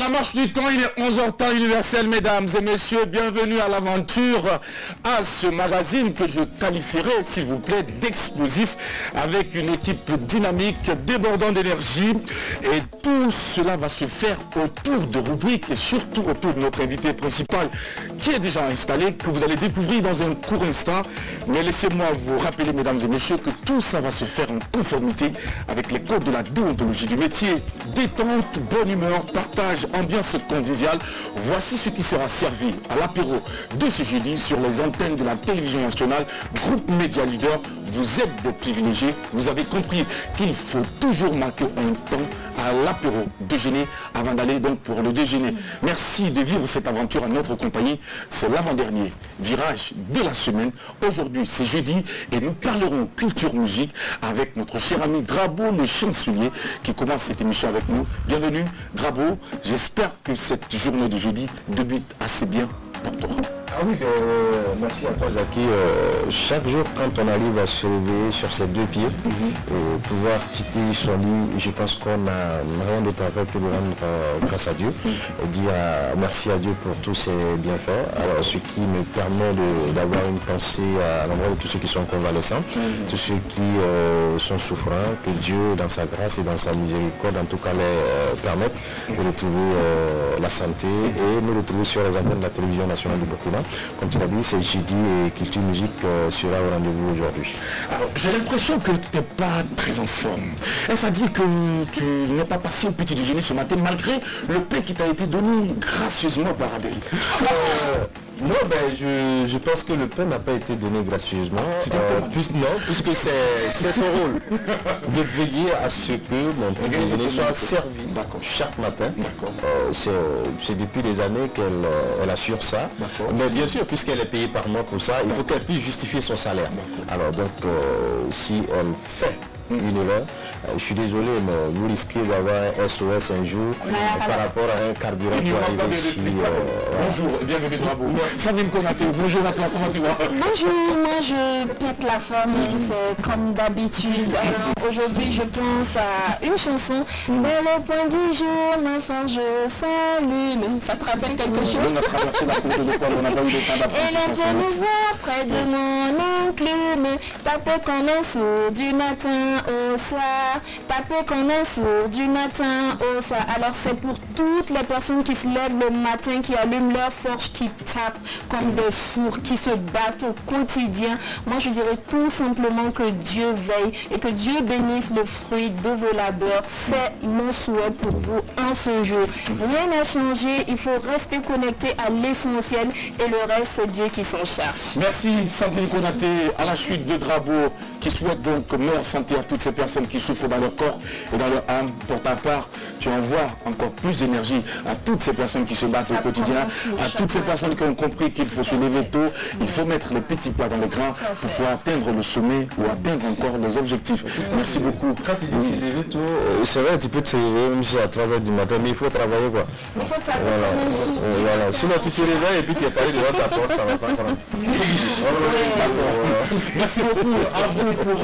la marche du temps, il est 11h temps universel, mesdames et messieurs. Bienvenue à l'aventure, à ce magazine que je qualifierais, s'il vous plaît, d'explosif, avec une équipe dynamique, débordant d'énergie. Et tout cela va se faire autour de rubriques et surtout autour de notre invité principal qui est déjà installé, que vous allez découvrir dans un court instant. Mais laissez-moi vous rappeler, mesdames et messieurs, que tout ça va se faire en conformité avec les codes de la déontologie du métier. Détente, bonne humeur, partage, ambiance conviviale. Voici ce qui sera servi à l'apéro de ce jeudi sur les antennes de la télévision nationale. Groupe Média Leader, vous êtes des privilégiés. Vous avez compris qu'il faut toujours marquer un temps à l'apéro déjeuner avant d'aller donc pour le déjeuner. Merci de vivre cette aventure en notre compagnie. C'est l'avant-dernier virage de la semaine. Aujourd'hui, c'est jeudi et nous parlerons culture musique avec notre cher ami Drabo, le chancelier, qui commence cette émission avec nous. Bienvenue, Drabo. J'espère que cette journée de jeudi débute assez bien pour toi. Ah oui, merci à toi Jackie. Chaque jour quand on arrive à se lever sur ses deux pieds et pouvoir quitter son lit, je pense qu'on n'a rien d'autre à faire que de rendre grâce à Dieu et dire merci à Dieu pour tous ses bienfaits. Alors ce qui me permet d'avoir une pensée à l'endroit de tous ceux qui sont convalescents, tous ceux qui sont souffrants, que Dieu dans sa grâce et dans sa miséricorde en tout cas les permette de retrouver la santé et nous retrouver sur les antennes de la télévision nationale du Burkina. Comme tu l'as dit, c'est jeudi et culture musique sera au rendez-vous aujourd'hui. Alors, j'ai l'impression que tu n'es pas très en forme. Est-ce à dire que tu n'es pas passé au petit déjeuner ce matin malgré le pain qui t'a été donné gracieusement par Adèle? Non, je pense que le pain n'a pas été donné gracieusement. Puisque c'est son rôle de veiller à ce que mon petit déjeuner soit servi chaque matin. C'est depuis des années qu'elle assure ça. Mais bien sûr, puisqu'elle est payée par mois pour ça, il faut qu'elle puisse justifier son salaire. Alors donc, si elle fait une erreur, je suis désolé, mais vous risquez d'avoir un SOS un jour par rapport à un carburant qui arrive ici. Bonjour, bienvenue Drabo. Sabine Konaté, bonjour à toi, comment tu vas? Bonjour, moi je pète la forme, c'est comme d'habitude. Alors aujourd'hui je pense à une chanson. Dès le point du jour, ma force je salue. Ça te rappelle quelque chose? On a traversé la cour de l'école, on n'a pas eu le temps d'apprendre. Et les bien nous voir près de mon enclume, taper comme un sourd du matin au soir, taper comme un sourd du matin au soir. Alors c'est pour toutes les personnes qui se lèvent le matin, qui allument leur forge, qui tapent comme des sourds, qui se battent au quotidien. Moi je dirais tout simplement que Dieu veille et que Dieu bénisse le fruit de vos labeurs. C'est mon souhait pour vous en ce jour. Rien n'a changé, il faut rester connecté à l'essentiel et le reste c'est Dieu qui s'en charge. Merci Sandrine Konaté, à la chute de Drabo, qui souhaite donc meilleure santé à toutes ces personnes qui souffrent dans leur corps et dans leur âme. Pour ta part, tu envoies encore plus d'énergie à toutes ces personnes qui se battent au quotidien, à toutes ces personnes qui ont compris qu'il faut se lever tôt, il faut mettre les petits plats dans les grands pour pouvoir atteindre le sommet ou atteindre encore les objectifs. Merci beaucoup. Quand tu dis se lever tôt, c'est vrai, tu peux te lever même si c'est à 3h du matin, mais il faut travailler quoi. Il faut travailler. Voilà. Sinon tu te réveilles et puis tu es parlé devant ta porte, ça va pas prendre. Merci beaucoup à vous pour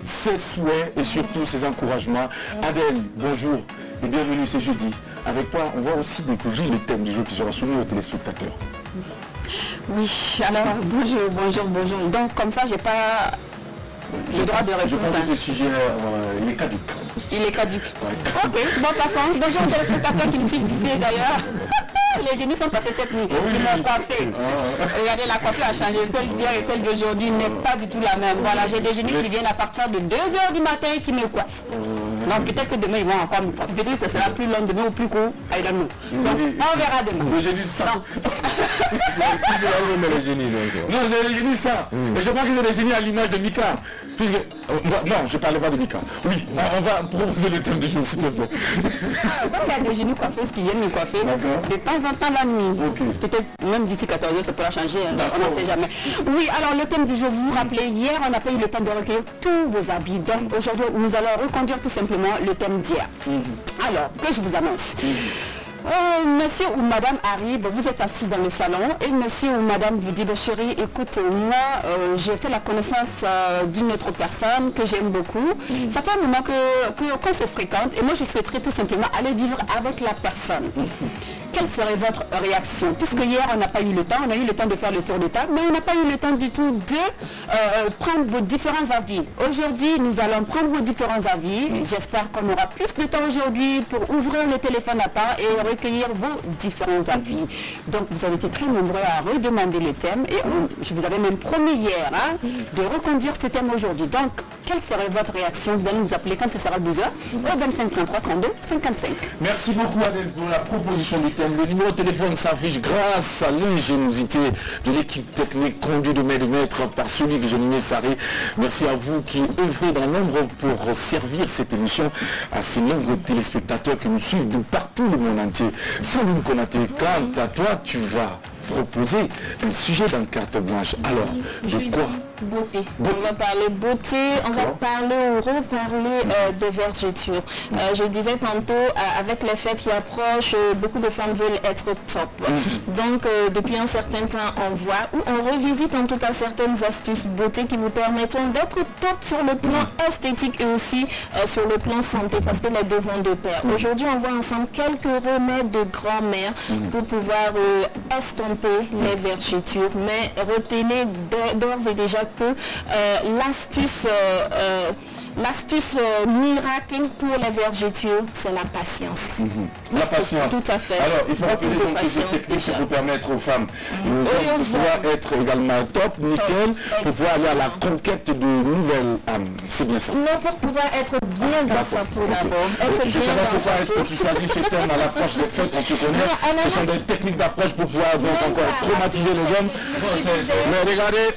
ces souhaits et surtout ces encouragements. Adèle, bonjour et bienvenue, c'est jeudi. Avec toi, on va aussi découvrir le thème du jour qui sera soumis aux téléspectateurs. Oui, alors bonjour. Donc comme ça, j'ai pas le droit de répondre. Je pense que ce sujet, il est caduc. Il est caduc. Ok, bon passons. Bonjour aux téléspectateurs qui me suivent ici d'ailleurs. Les génies sont passés cette nuit. Ils m'ont coiffé. Regardez, la coiffure a changé. Celle d'hier et celle d'aujourd'hui n'est pas du tout la même. Voilà, j'ai des génies qui viennent à partir de 2h du matin et qui me coiffent. Donc peut-être que demain ils vont encore me coiffer. Peut-être que ce sera plus long demain ou plus court. I don't know. Donc on verra demain. Le génie ça. C'est là où on met le génie donc. Non, c'est le génie ça. Et je crois que c'est le génie à l'image de Mika. Puisque... non, je ne parlais pas de Mika. Oui, on va proposer le thème du jour, s'il te plaît. Comme il y a des génies coiffeuses qui viennent me coiffer, de temps en temps la nuit. Peut-être même d'ici 14h, ça pourra changer, on n'en sait jamais. Oui, alors le thème du jour, vous vous rappelez, hier on n'a pas eu le temps de recueillir tous vos avis. Donc aujourd'hui, nous allons reconduire tout simplement le thème d'hier. Alors, que je vous annonce. Monsieur ou madame arrive, vous êtes assis dans le salon et monsieur ou madame vous dit, chérie, écoute, moi j'ai fait la connaissance d'une autre personne que j'aime beaucoup. Ça fait un moment qu'on se fréquente et moi je souhaiterais tout simplement aller vivre avec la personne. Quelle serait votre réaction? Puisque hier on n'a pas eu le temps, on a eu le temps de faire le tour de table, mais on n'a pas eu le temps du tout de prendre vos différents avis. Aujourd'hui, nous allons prendre vos différents avis. J'espère qu'on aura plus de temps aujourd'hui pour ouvrir le téléphone à temps et recueillir vos différents avis. Donc vous avez été très nombreux à redemander le thème et je vous avais même promis hier de reconduire ce thème aujourd'hui. Donc, quelle serait votre réaction? Vous allez nous appeler quand ce sera 12h au 25 33 32 55. Merci beaucoup Adèle pour la proposition du thème. Le numéro de téléphone s'affiche grâce à l'ingéniosité de l'équipe technique conduite de maître par celui que j'ai nommé Saré. Merci à vous qui œuvrez dans l'ombre pour servir cette émission à ces nombreux téléspectateurs qui nous suivent de partout le monde entier. Sandrine Konaté, quant à toi, tu vas proposer un sujet dans carte blanche. Alors, de quoi? Beauté. On va parler beauté, on va reparler de vergeture. Je disais tantôt, avec les fêtes qui approchent, beaucoup de femmes veulent être top. Donc, depuis un certain temps, on voit ou on revisite en tout cas certaines astuces beauté qui vous permettront d'être top sur le plan esthétique et aussi sur le plan santé, parce que les deux vont de pair. Aujourd'hui, on voit ensemble quelques remèdes de grand-mère pour pouvoir estomper les vergetures. Mais retenez d'ores et déjà que l'astuce miracle pour les vergetures, c'est la patience. La patience. Tout à fait. Alors, il faut rappeler donc que cette technique, c'est pour permettre aux femmes de pouvoir être également top, nickel, pour pouvoir aller à la conquête de nouvelles âmes. C'est bien ça. Non, pour pouvoir être bien dans sa peau d'abord. Je ne sais pas pourquoi est-ce que tu choisis ce thème à l'approche des fêtes, on se connaît. Ce sont des techniques d'approche pour pouvoir donc encore traumatiser les hommes. Mais regardez,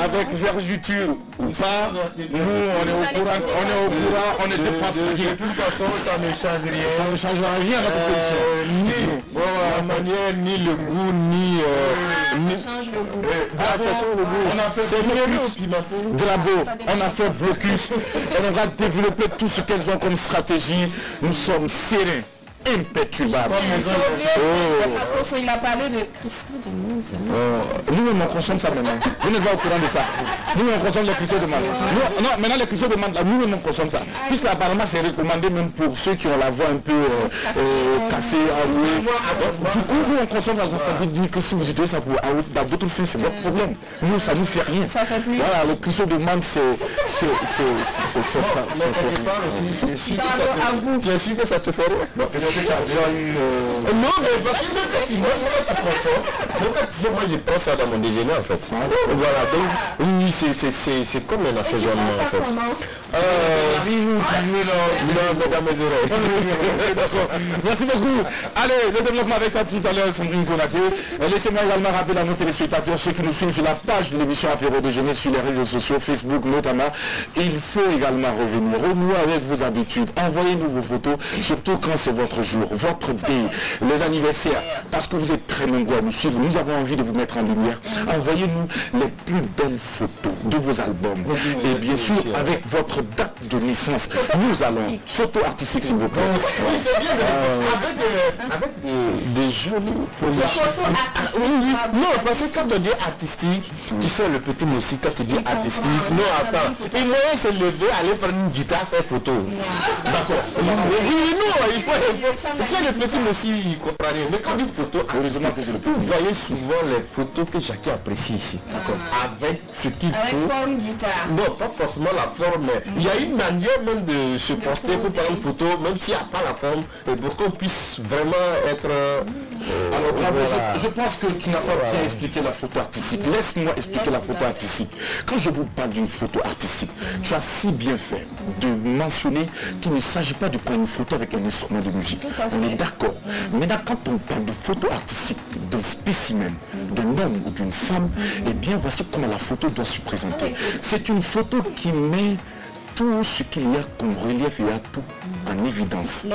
avec vergeture ou pas, nous on est au courant, on ne dépasse rien. De toute façon, ça ne change rien. Ça ne change rien à notre position. Ni la manière, ni le goût, ni... Ça change le goût. Ça change le goût. On a fait blocus de la beau. On a fait blocus. Et on va développer tout ce qu'elles ont comme stratégie. Nous sommes sereins, imperturbables. Il a parlé de cristaux de monde. Nous-mêmes on consomme ça maintenant. Vous n'êtes pas au courant de ça. Nous-mêmes on consomme les cristaux de menthe. Non, maintenant les cristaux de menthe, nous-mêmes on consomme ça. Puisque apparemment c'est recommandé même pour ceux qui ont la voix un peu cassée, enrouée. Du coup, nous on consomme dans un sens dit que si vous utilisez ça pour dans d'autres fins, c'est votre problème. Nous, ça nous fait rien. Voilà, le cristaux de menthe, c'est ça. Tu es sûr que ça te fait rire? Non, mais parce que quand tu moi je prends ça dans mon déjeuner en fait. Voilà, donc oui, c'est comme un assaisonnement en fait. Mesdames mes oreilles. D'accord. Merci beaucoup. Allez, le développement avec toi tout à l'heure, Sandrine Konaté. Laissez-moi également rappeler à nos téléspectateurs, ceux qui nous suivent sur la page de l'émission Apéro Déjeuner sur les réseaux sociaux, Facebook notamment. Il faut également revenir, renouer avec vos habitudes. Envoyez-nous vos photos, surtout quand c'est votre jour, votre day, les anniversaires, parce que vous êtes très nombreux à nous suivre. Nous avons envie de vous mettre en lumière. Envoyez-nous les plus belles photos de vos albums. Et bien sûr, avec votre date de naissance. Nous allons, photo artistique s'il vous plaît. Oui, c'est bien, avec des jolies photos. Non, parce que quand on dit artistique, tu sais le petit aussi, quand tu dis artistique, non, attends, il moyen se lever, aller prendre une guitare, faire photo. D'accord, c'est bon. Oui, non, il faut. C'est le petit aussi, il comprend rien. Mais quand on dit photo artistique, vous voyez souvent les photos que chacun apprécie ici. D'accord. Avec ce qu'il faut. Avec forme guitare. Non, pas forcément la forme, mais il y a une manière même de se poster pour prendre une photo, même s'il n'y a pas la forme, pour qu'on puisse vraiment être... Alors, je pense que tu n'as pas bien expliqué la photo artistique. Laisse-moi expliquer la photo artistique. Quand je vous parle d'une photo artistique, tu as si bien fait de mentionner qu'il ne s'agit pas de prendre une photo avec un instrument de musique. On est d'accord. Maintenant, quand on parle de photo artistique, d'un spécimen, d'un homme ou d'une femme, eh bien, voici comment la photo doit se présenter. C'est une photo qui met tout ce qu'il y a comme relief, il y a tout en évidence.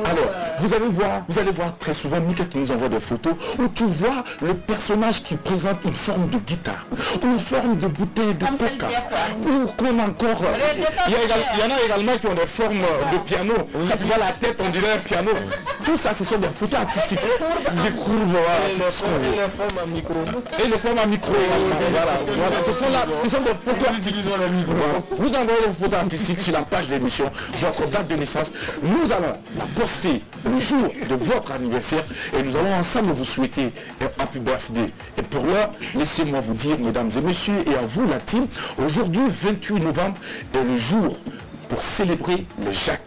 Alors, vous allez voir très souvent Mika qui nous envoie des photos où tu vois le personnage qui présente une forme de guitare, ou une forme de bouteille de coca, ou comme encore... Il y en a également qui ont des formes de piano. Quand tu vois la tête, on dirait un piano. Tout ça, ce sont des photos artistiques. Des courbes, voilà, c'est ce qu'on veut. Et les formes à micro. Et les formes à micro également. Voilà, ce sont là, ce sont des photos artistiques. Voilà. Vous envoyez vos photos artistiques sur la page de l'émission, votre date de naissance. Nous allons la poster le jour de votre anniversaire et nous allons ensemble vous souhaiter un happy birthday. Et pour l'heure, laissez-moi vous dire, mesdames et messieurs, et à vous la team, aujourd'hui, 28 novembre, est le jour pour célébrer les Jacques.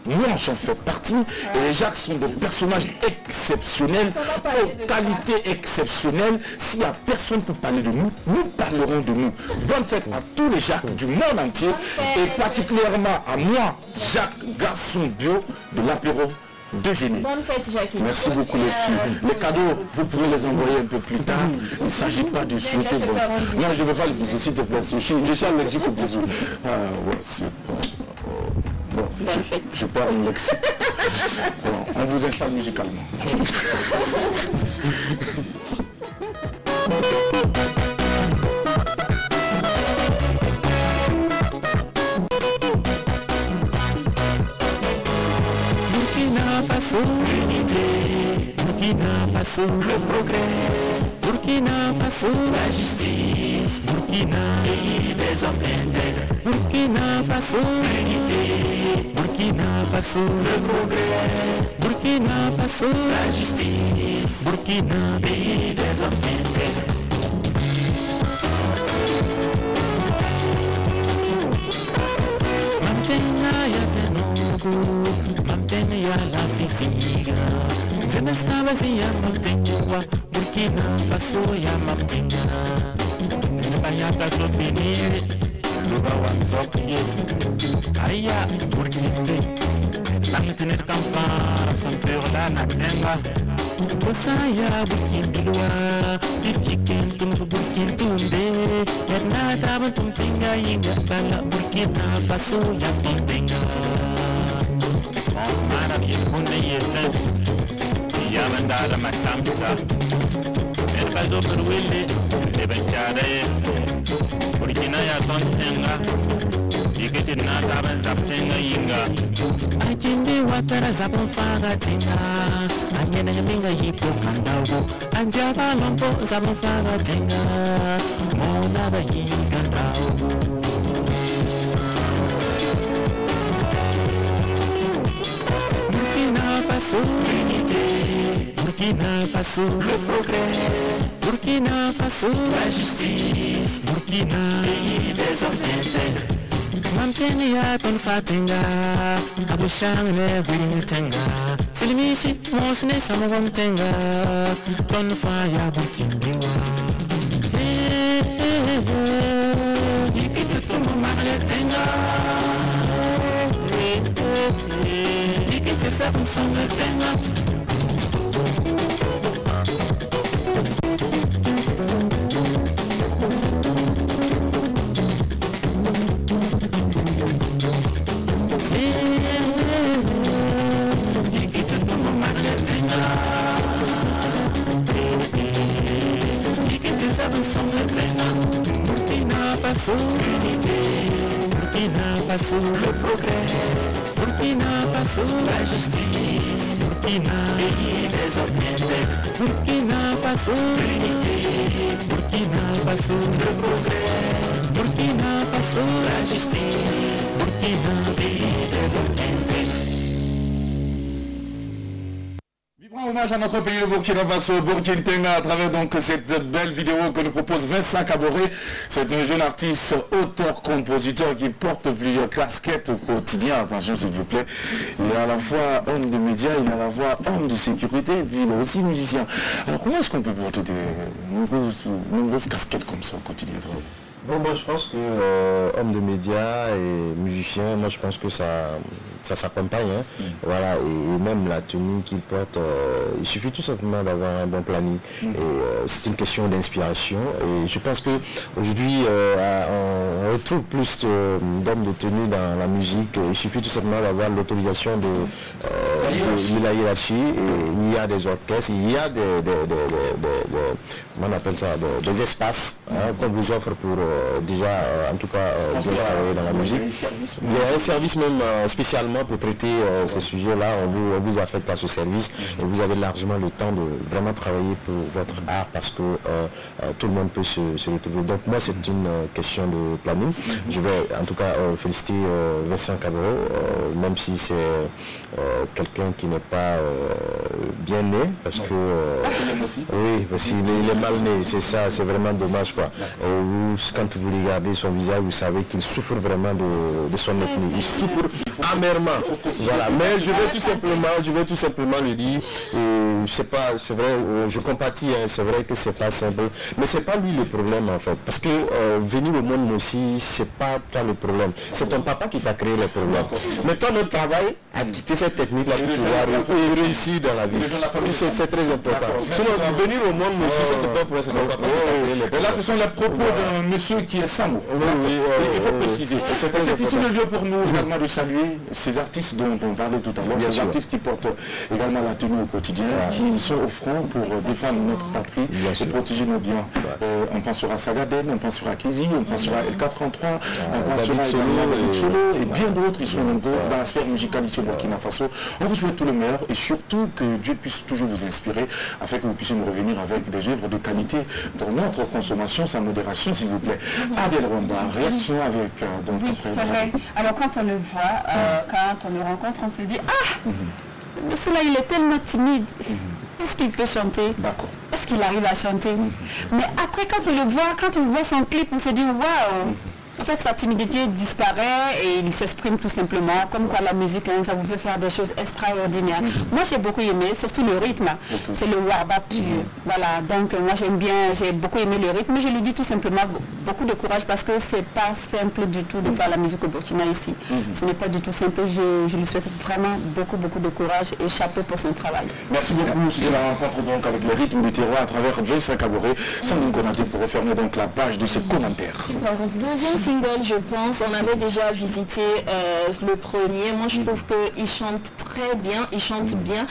Moi, j'en fais partie, et les Jacques sont des personnages exceptionnels, aux qualités exceptionnelles. S'il n'y a personne pour parler de nous, nous parlerons de nous. Bonne fête à tous les Jacques du monde entier, et particulièrement à moi, Jacques, garçon bio de l'apéro de Génie. Bonne fête, Jacques. Merci beaucoup les filles. Les cadeaux, vous pouvez les envoyer un peu plus tard. Il ne s'agit pas de souhaiter. Bon. Non, je ne veux pas le bisou, s'il te plaît. Je suis allergique au bisou. Ah, ouais, c'est bon. Bon, je perds mon lexique. Bon, on vous installe musicalement. Burkina Faso, l'unité. Burkina Faso, le progrès. Burkina Faso, la justice. Burkina, pays des hommes intègres. Burkina Faso, l'unité. Burkina Faso, le progrès. Burkina Faso, la justice. Burkina, pays des hommes intègres. Mamtena ya tenogu, mamtena ya la fifiga. Venestava via mamtenua, Burkina Faso ya mamtenga. Nebayaka zopini, luba wanzokye. Aya Burkina, langitiner kamfara, sampeur la natenga. Bosaya Burkina, pipikin tung Burkina tunde. Yerna taban tumtinga inga bala Burkina Faso ya tumtinga. Mara bien kunde yeten. Yamandala masamsa. El bazo perwille, le benchare. Burkina ya tumtinga. Dikete na taban zaptinga inga. Ajinde watara zapon faga tinga. Anyena yaminga yipo kandawo. Anjaba lompo zapon faga tinga. Mona ba yinga ndawo. Burkina Faso, l'unité. Burkina Faso, le progrès. Burkina Faso, la justice. Burkina, pays des hommes intègres. Mamteni ya ton fatinga, abushang ne wintenga. Silimishi mosne samagom tenga, ton faya Burkina. Ikite tumo mare tenga. Ikite sabun songa tenga. Burkina Faso, l'unité. Burkina Faso, le progrès. Burkina Faso, la justice. Burkina, pays des hommes intègres. Burkina Faso, l'unité. Burkina Faso, le progrès. Burkina Faso, la justice. Burkina, pays des hommes intègres. Hommage à notre pays, le Burkina Faso, Burkina Tenga, à travers donc cette belle vidéo que nous propose Vincent Caboret. C'est un jeune artiste, auteur, compositeur qui porte plusieurs casquettes au quotidien. Attention s'il vous plaît. Il est à la fois homme de médias, il est à la fois homme de sécurité, et puis il est aussi musicien. Alors comment est-ce qu'on peut porter des nombreuses casquettes comme ça au quotidien? Bon, moi je pense que homme de médias et musicien, moi je pense que ça s'accompagne. Hein. Voilà, et même la tenue qu'il porte, il suffit tout simplement d'avoir un bon planning. Et c'est une question d'inspiration. Et je pense qu'aujourd'hui, on retrouve plus d'hommes de tenue dans la musique. Il suffit tout simplement d'avoir l'autorisation de la hiérarchie, et il y a des orchestres, il y a on appelle ça, des espaces qu'on vous offre pour déjà, en tout cas, bien travailler dans la musique. Il y a un service même spécialement pour traiter ces sujets-là, on vous affecte à ce service et vous avez largement le temps de vraiment travailler pour votre art parce que tout le monde peut se retrouver. Donc moi c'est une question de planning. Je vais en tout cas féliciter Vincent Cabero, même si c'est quelqu'un qui n'est pas bien né, parce que oui, parce qu'il est mal né, c'est ça, c'est vraiment dommage quoi. Quand vous regardez son visage, vous savez qu'il souffre vraiment de son ethnie. Il souffre amèrement. Voilà. Mais je vais tout simplement lui dire, c'est vrai, je compatis, hein, c'est vrai que c'est pas simple, mais c'est pas lui le problème en fait, parce que venir au monde aussi, c'est pas toi le problème, c'est ton papa qui t'a créé le problème. Mais toi, notre travail à quitter cette technique là pour pouvoir réussir dans la vie, c'est très important. Sinon, venir au monde aussi, ça c'est pas pour ça. Et là, ce sont les propos d'un monsieur qui est Samo. Il faut préciser. C'est ici le lieu pour nous également de saluer ces artistes dont on parlait tout à l'heure, ces artistes qui portent également la tenue au quotidien, qui sont au front pour défendre notre patrie et protéger nos biens. On pensera à Sagaden, on pensera à Kézi, on pensera à L433, on pensera également à Solo et bien d'autres. Ils sont nombreux dans la sphère musicale ici au Burkina Faso. On vous souhaite tout le meilleur et surtout que Dieu puisse toujours vous inspirer afin que vous puissiez nous revenir avec des œuvres de qualité pour notre consommation, sa modération s'il vous plaît. Adèle Rwanda, réaction avec donc oui, c'est vrai. Alors quand on le voit, quand on le rencontre, on se dit ah, monsieur là il est tellement timide. Est-ce qu'il peut chanter? D'accord. Est-ce qu'il arrive à chanter? Mais après quand on voit son clip, on se dit waouh. En fait, sa timidité disparaît et il s'exprime tout simplement. Comme quoi la musique, hein, ça vous fait faire des choses extraordinaires. Moi, j'ai beaucoup aimé, surtout le rythme. C'est le warba pur. Voilà, donc moi j'aime bien, j'ai beaucoup aimé le rythme. Mais je lui dis tout simplement beaucoup de courage parce que c'est pas simple du tout de faire la musique au Burkina ici. Ce n'est pas du tout simple. Je lui souhaite vraiment beaucoup de courage et chapeau pour son travail. Merci beaucoup. C'était la rencontre donc avec le rythme du terroir à travers Vincent Cabero. Sans nous connaître pour refermer donc la page de ses commentaires. Deuxième single, je pense, on avait déjà visité le premier. Moi, je trouve qu'il chante très bien, il chante bien.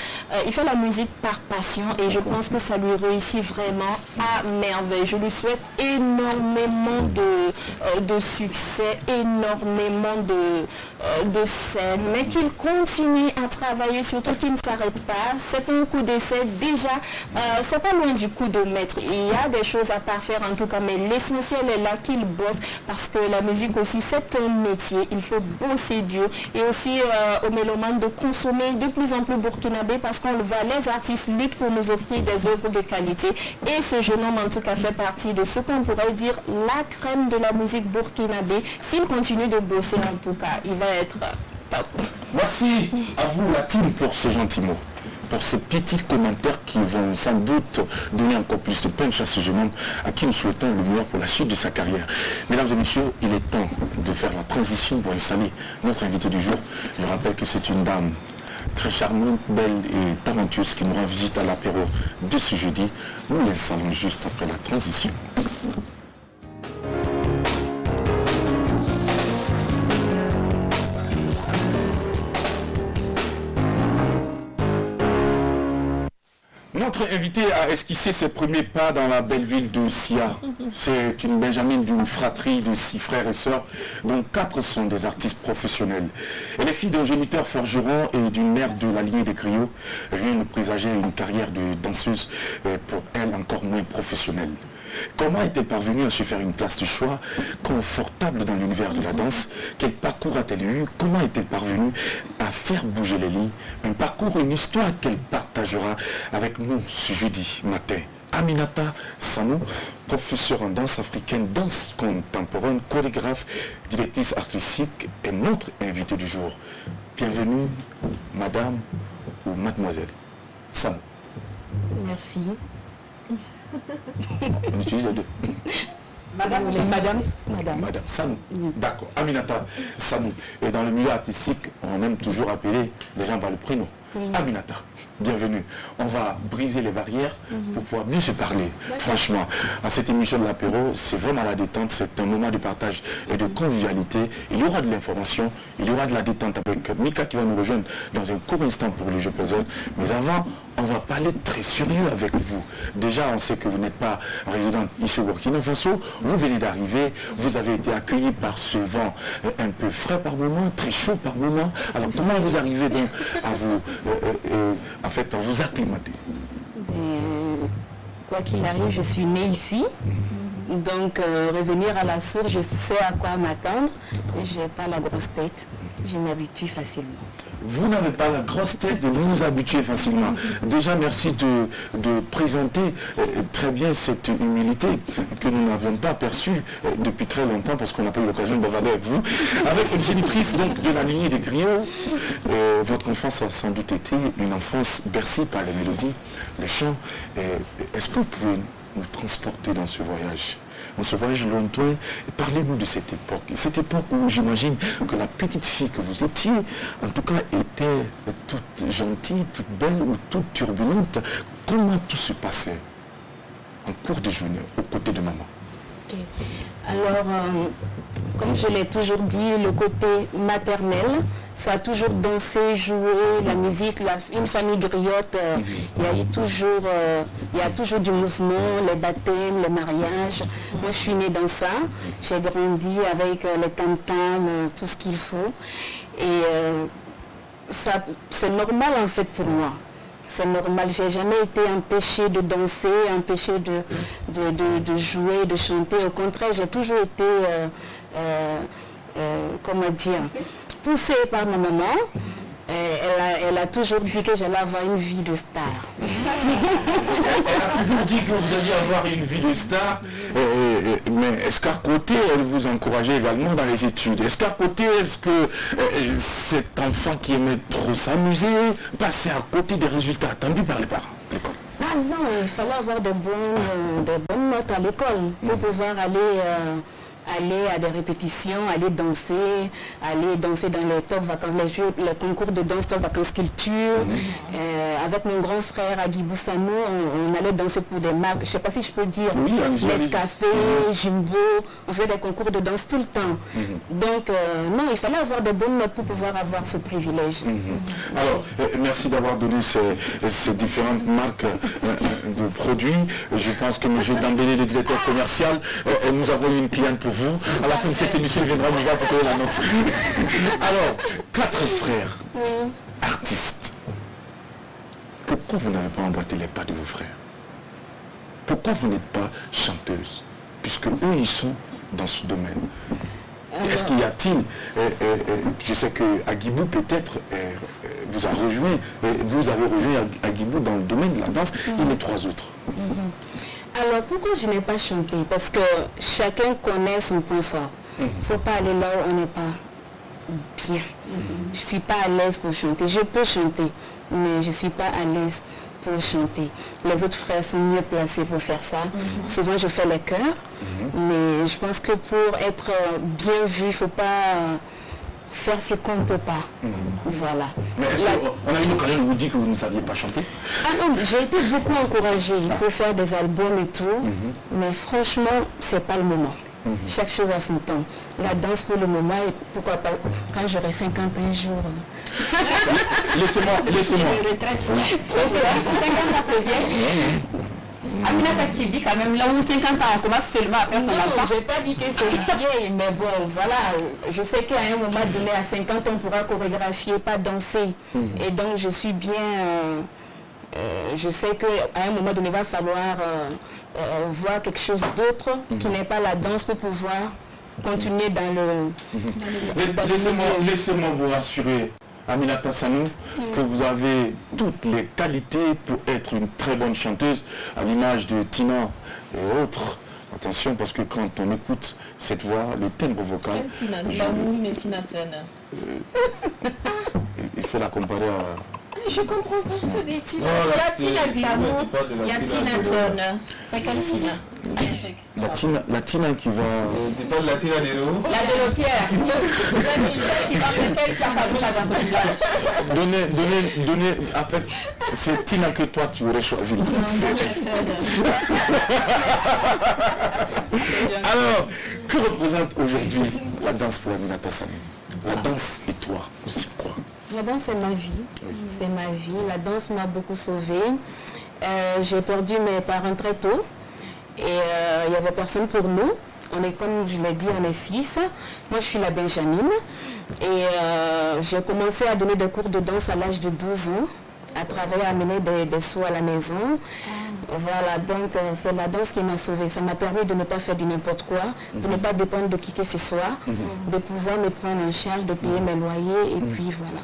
Il fait la musique par passion et je pense que ça lui réussit vraiment à merveille. Je lui souhaite énormément de succès, énormément de scènes, mais qu'il continue à travailler, surtout qu'il ne s'arrête pas. C'est un coup d'essai. Déjà, c'est pas loin du coup de maître. Il y a des choses à parfaire en tout cas, mais l'essentiel est là qu'il bosse parce que la musique aussi c'est un métier, il faut bosser dur et aussi aux mélomanes de consommer de plus en plus burkinabé parce qu'on le voit, les artistes luttent pour nous offrir des œuvres de qualité et ce jeune homme en tout cas fait partie de ce qu'on pourrait dire la crème de la musique burkinabé. S'il continue de bosser en tout cas, il va être top. Merci à vous la team pour ces gentils mots, pour ces petits commentaires qui vont sans doute donner encore plus de punch à ce jeune homme à qui nous souhaitons le meilleur pour la suite de sa carrière. Mesdames et messieurs, il est temps de faire la transition pour installer notre invité du jour. Je rappelle que c'est une dame très charmante, belle et talentueuse qui nous rend visite à l'apéro de ce jeudi. Nous l'installons juste après la transition. Notre invité a esquissé ses premiers pas dans la belle ville de Sia. C'est une benjamine d'une fratrie de 6 frères et sœurs, dont 4 sont des artistes professionnels. Elle est fille d'un géniteur forgeron et d'une mère de la lignée des griots. Rien ne présageait une carrière de danseuse, pour elle encore moins professionnelle. Comment est-elle parvenue à se faire une place de choix confortable dans l'univers de la danse? Quel parcours a-t-elle eu? Comment est-elle parvenue à faire bouger les lignes? Un parcours, une histoire qu'elle partagera avec nous ce jeudi matin. Aminata Sanou, professeure en danse africaine, danse contemporaine, chorégraphe, directrice artistique est notre invitée du jour. Bienvenue, madame ou mademoiselle Sanou. Merci. On utilise les deux. Madame Sanou. D'accord. Aminata Sanou. Et dans le milieu artistique, on aime toujours appeler les gens par le prénom. Aminata, bienvenue. On va briser les barrières pour pouvoir mieux se parler. Franchement, à cette émission de l'apéro, c'est vraiment la détente, c'est un moment de partage et de convivialité. Il y aura de l'information, il y aura de la détente avec Mika qui va nous rejoindre dans un court instant pour le jeu puzzle. Mais avant, on va parler très sérieux avec vous. Déjà, on sait que vous n'êtes pas résident ici au Burkina Faso. Vous venez d'arriver, vous avez été accueilli par ce vent un peu frais par moment, très chaud par moment. Alors, comment vous arrivez donc à vous... en fait, à vous acclimater? Quoi qu'il arrive, je suis née ici. Donc, revenir à la source, je sais à quoi m'attendre. Je n'ai pas la grosse tête. Je m'habitue facilement. Vous n'avez pas la grosse tête de vous habituer facilement. Déjà, merci de présenter très bien cette humilité que nous n'avions pas perçue depuis très longtemps parce qu'on n'a pas eu l'occasion de bavarder avec vous. Avec une génitrice donc, de la lignée des griots, votre enfance a sans doute été une enfance bercée par les mélodies, les chants. Est-ce que vous pouvez nous transporter dans ce voyage lointain? Parlez-nous de cette époque où j'imagine que la petite fille que vous étiez, en tout cas, était toute gentille, toute belle ou toute turbulente. Comment tout se passait en cours de journée aux côtés de maman? Alors, comme je l'ai toujours dit, le côté maternel, ça a toujours dansé, joué, la musique, une famille griotte, il y a toujours du mouvement, les baptêmes, les mariages. Moi, je suis née dans ça. J'ai grandi avec les tam-tams, tout ce qu'il faut. Et c'est normal, en fait, pour moi. C'est normal, j'ai jamais été empêchée de danser, empêchée de jouer, de chanter. Au contraire, j'ai toujours été, comment dire, poussée par ma maman. Elle a toujours dit que j'allais avoir une vie de star. Elle a toujours dit que vous alliez avoir une vie de star, mais est-ce qu'à côté, elle vous encourageait également dans les études? Est-ce qu'à côté, est-ce que cet enfant qui aimait trop s'amuser passait à côté des résultats attendus par les parents à l'école? Ah non, il fallait avoir de bonnes notes à l'école pour pouvoir aller à des répétitions, aller danser dans les top vacances, les concours de danse, top vacances culture. Avec mon grand frère Agibou Sanou, on allait danser pour des marques, je ne sais pas si je peux dire, Nescafé, Jumbo, on faisait des concours de danse tout le temps. Donc non, il fallait avoir de bonnes notes pour pouvoir avoir ce privilège. Alors, merci d'avoir donné ces différentes marques de produits. Je pense que M. Dambélé, le directeur commercial, nous avons une cliente pour vous. À la fin de cette émission, il viendra vous voir pour payer la note. Alors, 4 frères, artistes. Pourquoi vous n'avez pas emboîté les pas de vos frères? Pourquoi vous n'êtes pas chanteuse? Puisque eux, ils sont dans ce domaine. Est-ce qu'il y a-t-il, je sais que Agibou peut-être vous a rejoint, vous avez rejoint Agibou dans le domaine de la danse, et les 3 autres. Alors pourquoi je n'ai pas chanté? Parce que chacun connaît son point fort. Il ne faut pas aller là où on n'est pas bien. Je ne suis pas à l'aise pour chanter. Je peux chanter, mais je ne suis pas à l'aise pour chanter. Les autres frères sont mieux placés pour faire ça. Souvent je fais les chœurs, mais je pense que pour être bien vu, il ne faut pas faire ce qu'on ne peut pas. Voilà. Mais est-ce qu'on a eu l'occasion de vous dire que vous ne saviez pas chanter? Ah non, j'ai été beaucoup encouragée pour faire des albums et tout, mais franchement, c'est pas le moment. Chaque chose a son temps. La danse pour le moment, et pourquoi pas quand j'aurai 51 jours. Laissez-moi. 50 ans, c'est bien. Aminata qui dit quand même, là où 50 ans, on commence seulement à faire son enfant. Je n'ai pas dit que c'est vieille, mais bon, voilà. Je sais qu'à un moment donné, à 50 ans, on pourra chorégraphier, pas danser. Et donc, je suis bien... je sais qu'à un moment donné, il va falloir voir quelque chose d'autre qui n'est pas la danse pour pouvoir continuer dans le... Laissez-moi vous rassurer, Aminata Sanou, que vous avez toutes les qualités pour être une très bonne chanteuse, à l'image de Tina et autres. Attention, parce que quand on écoute cette voix, le timbre vocal... Tina Turner. Il faut la comparer à... Je comprends pas. Il y a Tina Glamour, il y a Tina Turner. C'est quelle Tina? La Tina qui va... Tu parles de la Tina Nero? La de l'Autière. Qui va faire quelle qui a pas vu là dans son village. Donnez, après, c'est Tina que toi tu aurais choisi. Alors, que représente aujourd'hui la danse pour Aminata Sami? La danse et toi, c'est quoi? La danse c'est ma vie, c'est ma vie. La danse m'a beaucoup sauvée. J'ai perdu mes parents très tôt et il n'y avait personne pour nous. On est, comme je l'ai dit, on est 6. Moi je suis la Benjamine et j'ai commencé à donner des cours de danse à l'âge de 12 ans, à travailler, à amener des sous à la maison. Voilà, donc c'est la danse qui m'a sauvée. Ça m'a permis de ne pas faire du n'importe quoi, de ne pas dépendre de qui que ce soit, de pouvoir me prendre en charge, de payer mes loyers et puis voilà.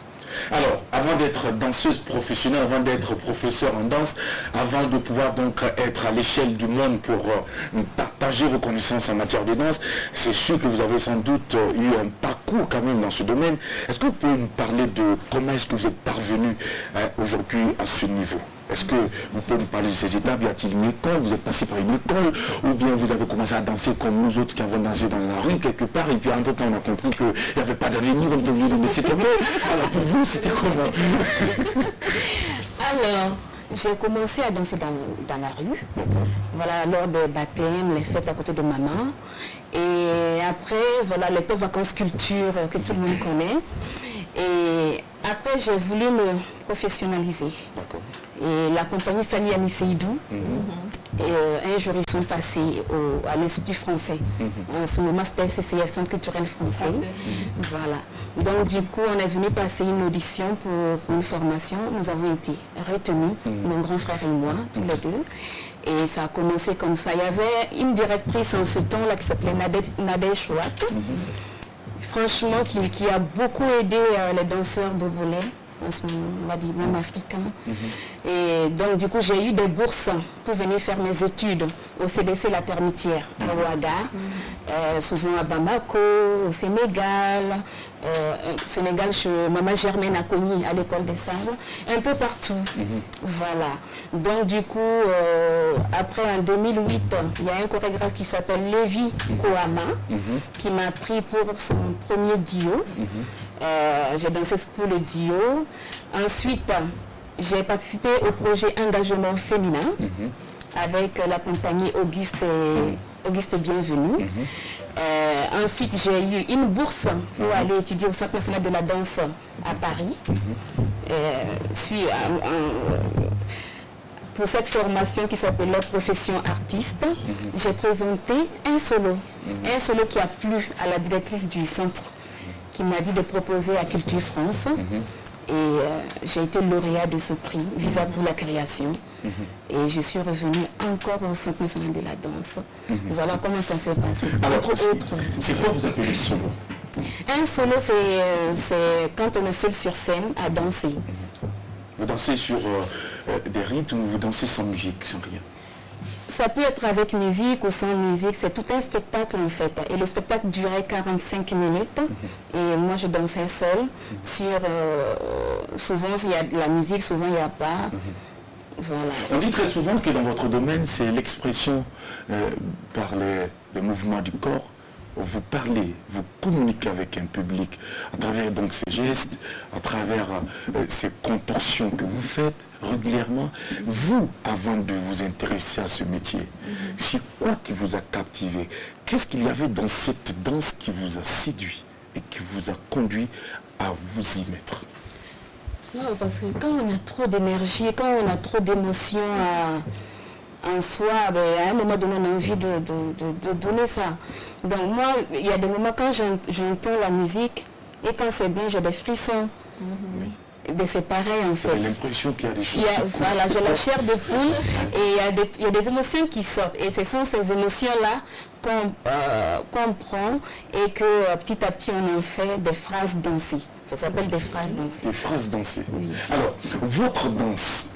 Alors, avant d'être danseuse professionnelle, avant d'être professeur en danse, avant de pouvoir donc être à l'échelle du monde pour partager vos connaissances en matière de danse, c'est sûr que vous avez sans doute eu un parcours quand même dans ce domaine. Est-ce que vous pouvez nous parler de comment est-ce que vous êtes parvenu aujourd'hui à ce niveau? Est-ce que vous pouvez nous parler de ces étapes? Y a-t-il une école? Vous êtes passé par une école? Ou bien vous avez commencé à danser comme nous autres qui avons dansé dans la rue quelque part et puis entre temps on a compris qu'il n'y avait pas d'avenir, on devait le laisser tomber. Alors pour vous, c'était comment? Alors, j'ai commencé à danser dans la rue. Voilà, lors des baptêmes, les fêtes à côté de maman. Et après, voilà, les temps vacances culture que tout le monde connaît. Et après, j'ai voulu me professionnaliser. Et la compagnie Sali Ami Seydou, et un jour ils sont passés à l'Institut français. En ce moment c'était CCF, Centre culturel français. Voilà. Donc du coup on est venu passer une audition pour une formation. Nous avons été retenus, mon grand frère et moi, tous les deux. Et ça a commencé comme ça. Il y avait une directrice en ce temps-là qui s'appelait Nadège Chouat. Franchement, qui a beaucoup aidé les danseurs bobolais, on va dire même africains. Et donc du coup j'ai eu des bourses pour venir faire mes études au CDC La Termitière à Ouaga, souvent à Bamako, au Sénégal, chez Maman Germaine à Cogny, à l'école des Sables, un peu partout. Voilà. Donc du coup, après en 2008, il y a un chorégraphe qui s'appelle Lévi Kouama, qui m'a pris pour son premier duo. J'ai dansé pour le duo. Ensuite, j'ai participé au projet Engagement féminin avec la compagnie Auguste Bienvenue. Ensuite, j'ai eu une bourse pour aller étudier au Centre national de la danse à Paris. Pour cette formation qui s'appelle la profession artiste, j'ai présenté un solo qui a plu à la directrice du centre, qui m'a dit de proposer à Culture France. Et j'ai été lauréat de ce prix, Visa pour la création. Et je suis revenue encore au Centre national de la danse. Voilà comment ça s'est passé. Alors, c'est quoi vous appelez solo? Un solo, c'est quand on est seul sur scène à danser. Vous dansez sur des rythmes ou vous dansez sans musique, sans rien? Ça peut être avec musique ou sans musique, c'est tout un spectacle en fait. Et le spectacle durait 45 minutes et moi je dansais seule. Souvent il y a de la musique, souvent il n'y a pas. Voilà. On dit très souvent que dans votre domaine, c'est l'expression par les mouvements du corps. Vous parlez, vous communiquez avec un public à travers donc ces gestes, à travers ces contorsions que vous faites régulièrement. Vous, avant de vous intéresser à ce métier, c'est quoi qui vous a captivé? Qu'est-ce qu'il y avait dans cette danse qui vous a séduit et qui vous a conduit à vous y mettre? Non, parce que quand on a trop d'énergie, quand on a trop d'émotions en soi, à un moment donné, on a envie de donner ça. Donc moi, il y a des moments quand j'entends la musique et quand c'est bien, j'ai des frissons. C'est pareil en fait. J'ai l'impression qu'il y a des choses. Voilà, j'ai la chair de poule et il y a des émotions qui sortent. Et ce sont ces émotions-là qu'on prend et que petit à petit on en fait des phrases dansées. Ça s'appelle des phrases dansées. Des phrases dansées. Oui. Alors, votre danse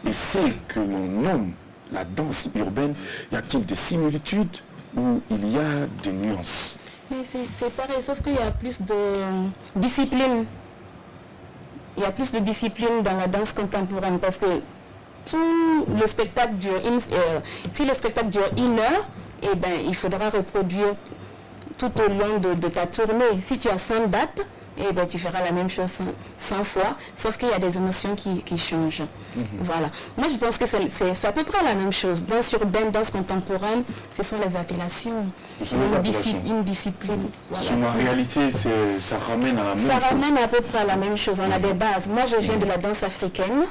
et celle que l'on nomme la danse urbaine, y a-t-il des similitudes ou il y a des nuances? Mais c'est pareil, sauf qu'il y a plus de discipline. il y a plus de discipline dans la danse contemporaine parce que tout le spectacle dure, si le spectacle dure 1 heure, eh ben, il faudra reproduire tout au long de ta tournée. Si tu as 100 dates, eh ben, tu feras la même chose 100 fois, sauf qu'il y a des émotions qui changent. Voilà. Moi, je pense que c'est à peu près la même chose. Danse urbaine, danse contemporaine, ce sont les appellations. Une discipline. Voilà. En réalité, ça ramène à la même chose. Ça ramène à peu près à la même chose. On a des bases. Moi, je viens de la danse africaine.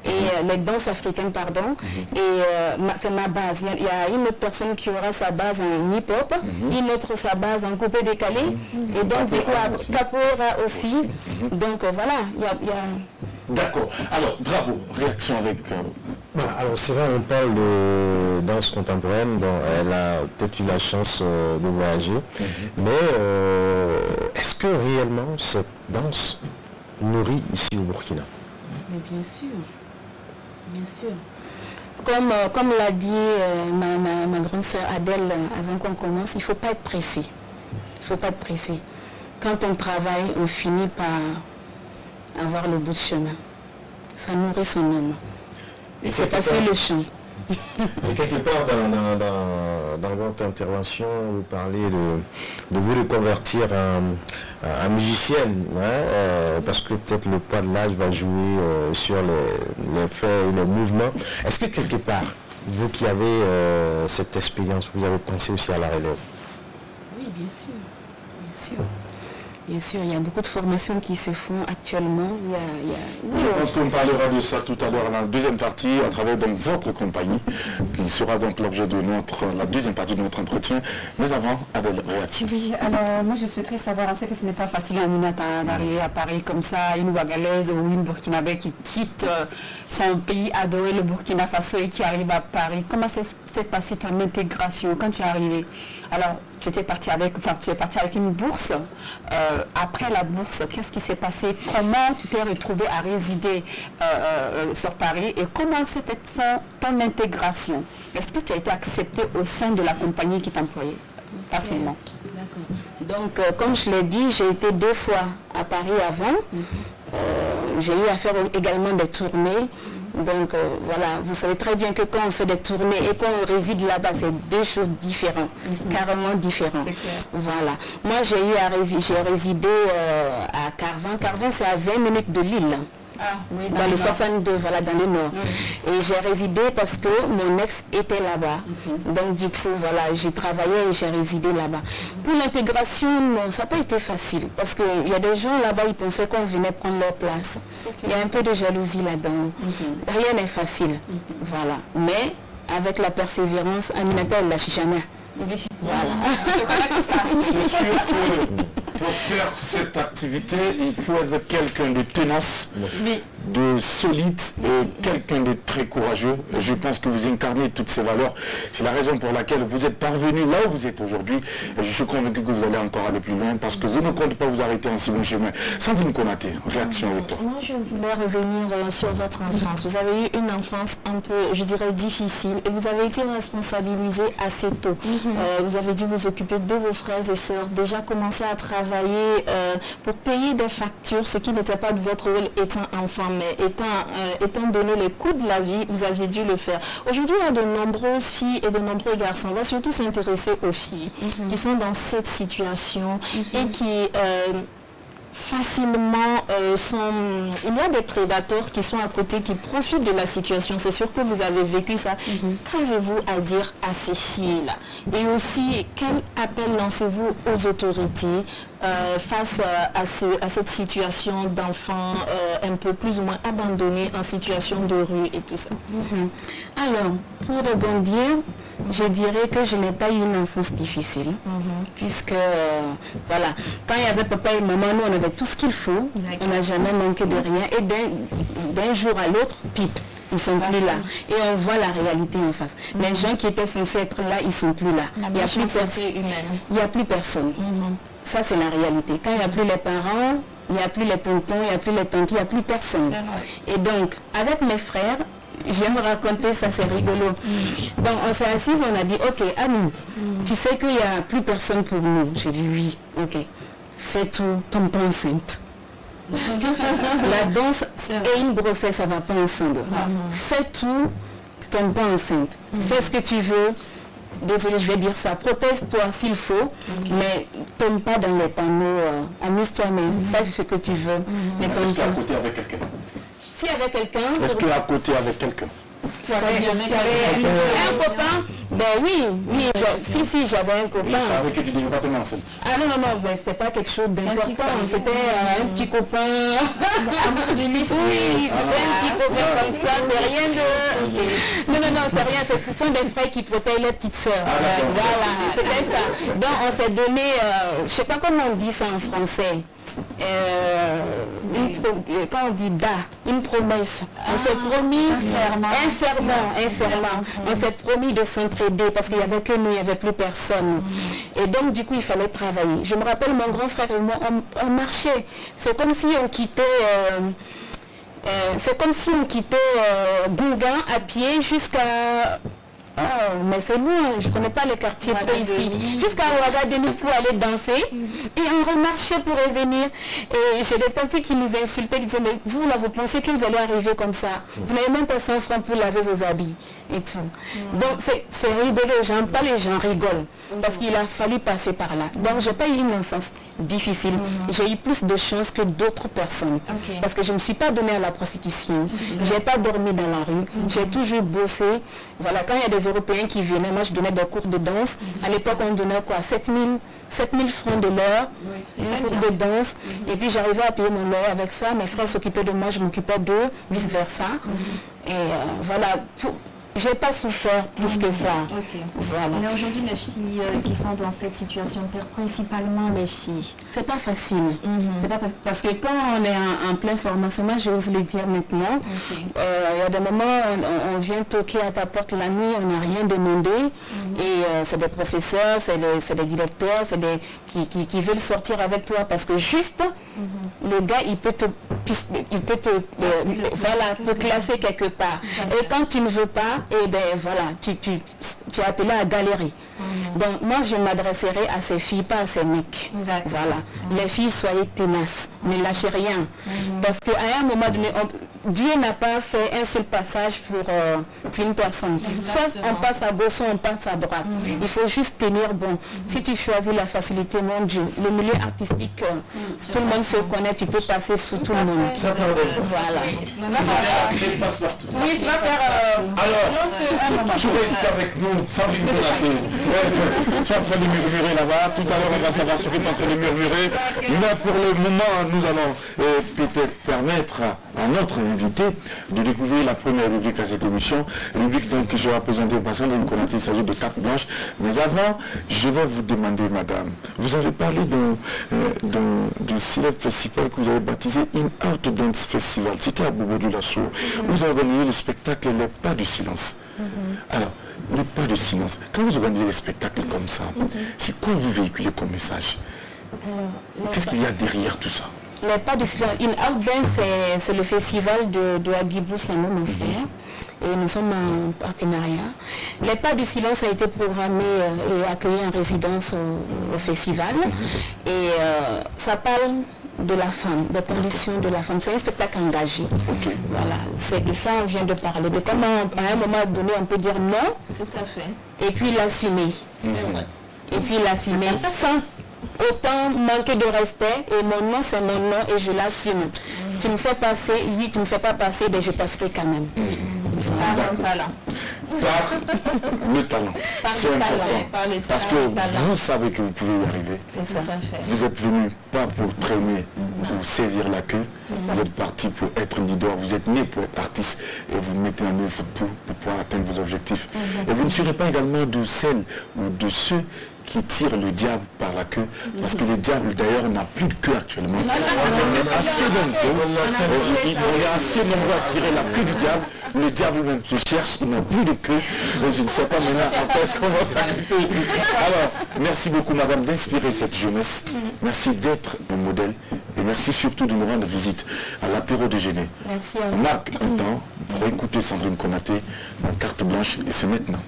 Et les danses africaines, pardon, et c'est ma base. Il y a une autre personne qui aura sa base en hip-hop, une autre sa base en coupé décalé, et donc du coup, capoeira aussi. Donc voilà, il y a... D'accord. Alors, Drabo, réaction avec... Voilà, alors c'est vrai, on parle de danse contemporaine, bon, elle a peut-être eu la chance de voyager, mais est-ce que réellement cette danse nourrit ici au Burkina? Mais bien sûr. Bien sûr. Comme l'a dit ma grande sœur Adèle avant qu'on commence, il ne faut pas être pressé. Il ne faut pas être pressé. Quand on travaille, on finit par avoir le bout de chemin. Ça nourrit son homme. Et c'est passer le champ. Et quelque part dans votre intervention, vous parlez de vous reconvertir en musicienne, hein, parce que peut-être le poids de l'âge va jouer sur les faits et les mouvements. Est-ce que quelque part, vous qui avez cette expérience, vous avez pensé aussi à la relève? Oui, bien sûr. Bien sûr. Bien sûr, il y a beaucoup de formations qui se font actuellement. Je pense qu'on parlera de ça tout à l'heure dans la deuxième partie, à travers donc votre compagnie, qui sera donc l'objet de la deuxième partie de notre entretien. Mais avant, Adèle, réaction. Oui, alors moi je souhaiterais savoir, on sait que ce n'est pas facile à Aminata d'arriver à Paris comme ça, une Ouagalaise ou une Burkinabé qui quitte son pays adoré, le Burkina Faso, et qui arrive à Paris. Comment s'est passée ton intégration quand tu es arrivé? Alors, tu es parti avec une bourse. Après la bourse, qu'est-ce qui s'est passé? Comment tu t'es retrouvé à résider sur Paris et comment s'est faite ton intégration? Est-ce que tu as été accepté au sein de la compagnie qui t'employait facilement? D'accord. Donc, comme je l'ai dit, j'ai été 2 fois à Paris avant. J'ai eu à faire également des tournées. Donc voilà, vous savez très bien que quand on fait des tournées et qu'on réside là-bas, c'est 2 choses différentes, carrément différentes. Voilà. Moi, j'ai résidé à Carvin. Carvin, c'est à 20 minutes de Lille. Ah, oui, dans le 62, voilà, dans le nord. Et j'ai résidé parce que mon ex était là-bas. Donc du coup, voilà, j'ai travaillé et j'ai résidé là-bas. Pour l'intégration, non, ça n'a pas été facile. Parce qu'il y a des gens là-bas, ils pensaient qu'on venait prendre leur place. Il y a un peu de jalousie là-dedans. Rien n'est facile. Voilà. Mais avec la persévérance, Aminata, elle ne lâche jamais. Voilà. C'est sûr que pour faire cette activité, il faut être quelqu'un de tenace, de solide et quelqu'un de très courageux. Je pense que vous incarnez toutes ces valeurs. C'est la raison pour laquelle vous êtes parvenu là où vous êtes aujourd'hui. Je suis convaincu que vous allez encore aller plus loin parce que vous ne comptez pas vous arrêter en si bon chemin. Sandrine Konaté, réaction avec toi. Moi, je voulais revenir sur votre enfance. Vous avez eu une enfance un peu, je dirais, difficile et vous avez été responsabilisé assez tôt. Vous avez dû vous occuper de vos frères et sœurs, déjà commencer à travailler pour payer des factures, ce qui n'était pas de votre rôle étant enfant, mais étant donné les coûts de la vie, vous aviez dû le faire. Aujourd'hui, il y a de nombreuses filles et de nombreux garçons. On va surtout s'intéresser aux filles qui sont dans cette situation et qui facilement il y a des prédateurs qui sont à côté, qui profitent de la situation. C'est sûr que vous avez vécu ça. Qu'avez-vous à dire à ces filles-là? Et aussi, quel appel lancez-vous aux autorités face à cette situation d'enfants un peu plus ou moins abandonnés en situation de rue et tout ça? Alors, pour rebondir, je dirais que je n'ai pas eu une enfance difficile, puisque, voilà, quand il y avait papa et maman, nous, on avait tout ce qu'il faut, on n'a jamais manqué de rien, et d'un jour à l'autre, pipe, ils sont plus là. Et on voit la réalité en face. Les gens qui étaient censés être là, ils sont plus là. Il n'y a plus personne. Il n'y a plus personne. Ça, c'est la réalité. Quand il n'y a plus les parents, il n'y a plus les tontons, il n'y a plus les tantes, il n'y a plus personne. Et donc, avec mes frères, j'aime raconter ça, c'est rigolo. Donc on s'est assis, on a dit, ok, Annie, tu sais qu'il n'y a plus personne pour nous. J'ai dit oui, ok. Fais tout, tombe pas enceinte. La danse et une grossesse, ça ne va pas ensemble. Fais tout, tombe pas enceinte. Fais ce que tu veux. Désolée, je vais dire ça. Proteste-toi s'il faut, mais tombe pas dans les panneaux. Amuse-toi, mais fais ce que tu veux. Mais tombe Est-ce pas. qu'à côté avec quelqu'un? Si avec quelqu'un... Est-ce qu'à côté avec quelqu'un? Tu avais un copain? Ben oui, si, j'avais un copain. Il savait que tu ne devais pas tomber enceinte. Ah non, ben, c'est pas quelque chose d'important, c'était un petit copain. Oui, c'est un petit copain comme ça, c'est rien de... Non, c'est rien, ce sont des frères qui protègent les petites sœurs. Voilà, c'était ça. Donc on s'est donné, je sais pas comment on dit ça en français. Quand on dit une promesse, on s'est promis un serment, on s'est promis de s'entraider parce qu'il n'y avait que nous, il n'y avait plus personne. Et donc du coup il fallait travailler. Je me rappelle, mon grand frère et moi, on marchait. C'est comme si on quittait Bougain à pied jusqu'à... Oh, mais c'est loin, je ne connais pas le quartier trop ici. Jusqu'à Ouagadeni pour aller danser. Et on remarchait pour revenir. Et j'ai des tantes qui nous insultaient, qui disaient, mais vous là, vous pensez que vous allez arriver comme ça. Vous n'avez même pas 100 francs pour laver vos habits. Et tout. Donc c'est rigolo, j'aime pas les gens rigolent. Parce qu'il a fallu passer par là. Donc j'ai pas eu une enfance difficile. J'ai eu plus de chance que d'autres personnes. Parce que je ne me suis pas donnée à la prostitution. J'ai pas dormi dans la rue. J'ai toujours bossé. Voilà, quand il y a des Européens qui venaient, moi je donnais des cours de danse. À l'époque on donnait quoi, 7000 francs de l'heure, un cours de danse. Et puis j'arrivais à payer mon loyer avec ça. Mes frères s'occupaient de moi, je m'occupais d'eux, vice versa. Et voilà. J'ai pas souffert plus que ça. Voilà. Mais aujourd'hui, les filles qui sont dans cette situation, principalement les filles. C'est pas facile. C'est pas facile. Parce que quand on est en pleine formation, moi j'ose le dire maintenant, il y a des moments où on vient toquer à ta porte la nuit, on n'a rien demandé. Et c'est des professeurs, c'est des directeurs, c'est des qui veulent sortir avec toi parce que juste le gars il peut te classer quelque part. Et quand tu ne veux pas, et ben voilà, tu es appelé à galérer. Donc moi je m'adresserai à ces filles, pas à ces mecs. Voilà. Les filles, soyez tenaces, ne lâchez rien. Parce qu'à un moment donné, Dieu n'a pas fait un seul passage pour une personne. Soit on passe à gauche, soit on passe à droite. Il faut juste tenir bon. Si tu choisis la facilité, mon Dieu, le milieu artistique, tout le monde se connaît, tu peux passer sous tout le monde. Voilà. Oui, tu vas faire... Alors, tu restes avec nous, Sandrine Konaté. Tu es en train de murmurer là-bas. Tout à l'heure, on va savoir ce que tu es en train de murmurer. Mais pour le moment, nous allons peut-être permettre à notre invité de découvrir la première rubrique à cette émission. Rubrique donc, que je vais présenter au passant de Konaté. Il s'agit de carte blanche. Mais avant, je vais vous demander, madame, vous avez parlé d'un célèbre festival que vous avez baptisé In Art Dance Festival. C'était à Bobo-Dioulasso. Vous avez organisé le spectacle Les Pas du Silence. Alors, les pas de silence. Quand vous organisez des spectacles comme ça, c'est quoi vous véhiculez comme message? Qu'est-ce qu'il y a derrière tout ça? Les pas de silence. In Out Dance, c'est le festival de Agibou Samo, mon frère. Et nous sommes en partenariat. Les pas de silence a été programmé et accueilli en résidence au festival. Et ça parle de la femme, des conditions de la femme. C'est un spectacle engagé. Voilà, c'est de ça on vient de parler, de comment à un moment donné on peut dire non. Tout à fait. Et puis l'assumer. Et puis l'assumer sans autant manquer de respect. Et mon nom c'est mon nom et je l'assume. Tu me fais passer, oui, tu ne me fais pas passer, ben je passerai quand même. Par mon talent. Par le talent. C'est important. Parce que vous savez que vous pouvez y arriver. C'est ça. Vous êtes venu pas pour traîner ou saisir la queue. Vous êtes parti pour être leader. Vous êtes né pour être artiste. Et vous mettez en œuvre tout pour pouvoir atteindre vos objectifs. Et vous ne serez pas également de celles ou de ceux qui tirent le diable par la queue, parce que le diable d'ailleurs n'a plus de queue actuellement. On est assez nombreux, il y a assez nombreux à tirer la queue du diable. Le diable même se cherche, il n'a plus de queue. Je ne sais pas maintenant après est-ce qu'on va s'arrêter. Alors, merci beaucoup madame d'inspirer cette jeunesse. Merci d'être un modèle. Et merci surtout de nous rendre visite à l'apéro déjeuner. Merci à vous. On marque un temps pour écouter Sandrine Konaté en carte blanche et c'est maintenant.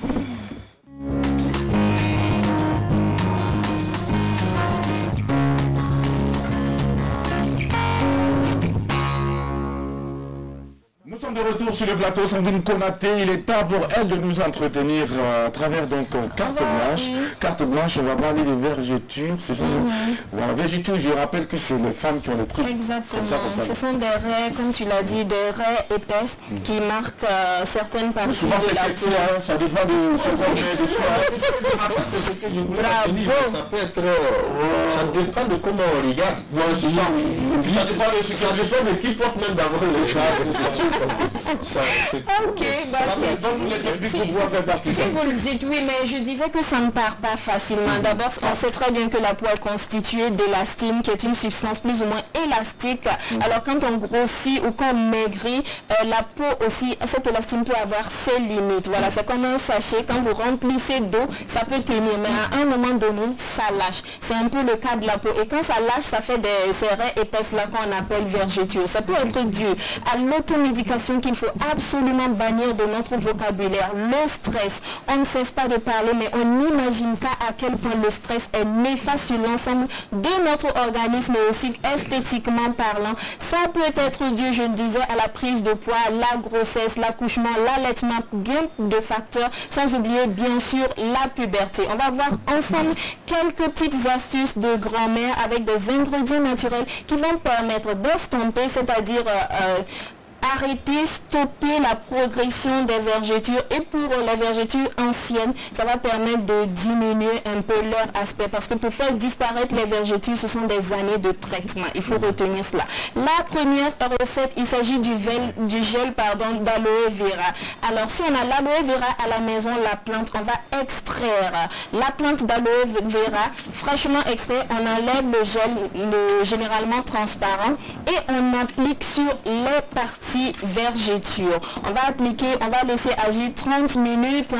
retour sur le plateau, Sandrine Konaté. Il est temps pour elle de nous entretenir à travers donc carte blanche. Carte blanche, on va parler des vergetures. C'est ça. Voilà, vergetures, je rappelle que c'est les femmes qui ont le truc. Exactement. Comme ça. Ce sont des raies, comme tu l'as dit, des raies épaisses qui marquent certaines parties souvent de la sexy, peau. hein, ça dépend de ce qu'on met de soi. C'est ce que je voulais retenir. Ça peut être... ça dépend de comment on regarde. C'est ça. Ça dépend de qui porte même d'abord le chat. Ok, bah si vous le dites, oui, mais je disais que ça ne part pas facilement. D'abord, on sait très bien que la peau est constituée d'élastine, qui est une substance plus ou moins élastique. Alors quand on grossit ou qu'on maigrit, la peau aussi, cette élastine peut avoir ses limites. Voilà, c'est comme un sachet, quand vous remplissez d'eau, ça peut tenir, mais à un moment donné, ça lâche. C'est un peu le cas de la peau. Et quand ça lâche, ça fait ces raies épaisses là qu'on appelle vergetures. Ça peut être dû à l'automédication qu'il faut absolument bannir de notre vocabulaire. Le stress, on ne cesse pas de parler, mais on n'imagine pas à quel point le stress est néfaste sur l'ensemble de notre organisme, mais aussi esthétiquement parlant. Ça peut être dû, je le disais, à la prise de poids, la grossesse, l'accouchement, l'allaitement, bien de facteurs, sans oublier bien sûr la puberté. On va voir ensemble quelques petites astuces de grand-mère avec des ingrédients naturels qui vont permettre d'estomper, c'est-à-dire arrêter, stopper la progression des vergetures. Et pour les vergetures anciennes, ça va permettre de diminuer un peu leur aspect, parce que pour faire disparaître les vergetures, ce sont des années de traitement. Il faut retenir cela. La première recette, il s'agit du gel d'aloe vera. Alors si on a l'aloe vera à la maison, la plante, on va extraire la plante d'aloe vera fraîchement extrait. On enlève le gel, généralement transparent, et on applique sur les parties vergetures. On va appliquer, on va laisser agir 30 minutes,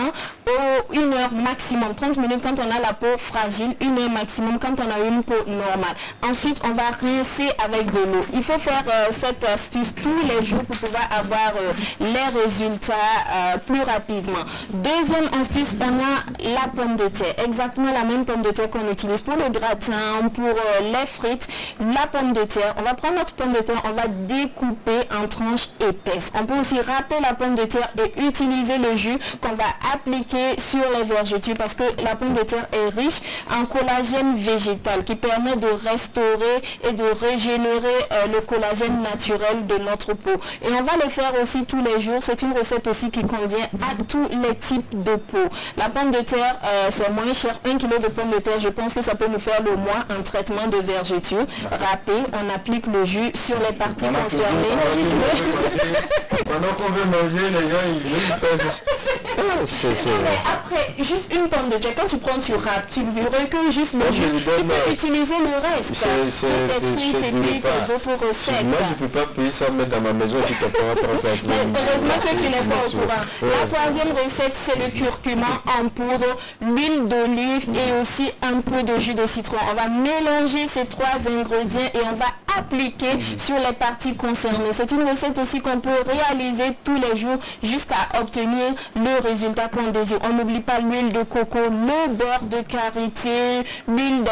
ou 1 heure maximum. 30 minutes quand on a la peau fragile, 1 heure maximum quand on a une peau normale. Ensuite, on va rincer avec de l'eau. Il faut faire cette astuce tous les jours pour pouvoir avoir les résultats plus rapidement. Deuxième astuce, on a la pomme de terre. Exactement la même pomme de terre qu'on utilise pour le gratin, pour les frites. La pomme de terre, on va prendre notre pomme de terre, on va découper en tranches épaisse. On peut aussi râper la pomme de terre et utiliser le jus qu'on va appliquer sur les vergetures, parce que la pomme de terre est riche en collagène végétal qui permet de restaurer et de régénérer le collagène naturel de notre peau. Et on va le faire aussi tous les jours. C'est une recette aussi qui convient à tous les types de peau. La pomme de terre, c'est moins cher. 1 kg de pommes de terre, je pense que ça peut nous faire le mois un traitement de vergeture. Râpé, on applique le jus sur les parties concernées. Pendant qu'on veut manger, les gens ils veulent faire après, juste une pomme de terre, quand tu prends, tu râpes, tu recueilles juste le jus, tu peux utiliser le reste. Tes frites et puis tes autres recettes. Moi je ne peux pas payer ça, mettre dans ma maison si tu n'as pas par ça. Heureusement que tu n'es pas au courant. La troisième recette, c'est le curcuma en poudre, l'huile d'olive et aussi un peu de jus de citron. On va mélanger ces 3 ingrédients et on va appliquer sur les parties concernées. C'est une recette aussi qu'on peut réaliser tous les jours jusqu'à obtenir le résultat qu'on désire. On n'oublie pas l'huile de coco, le beurre de karité, l'huile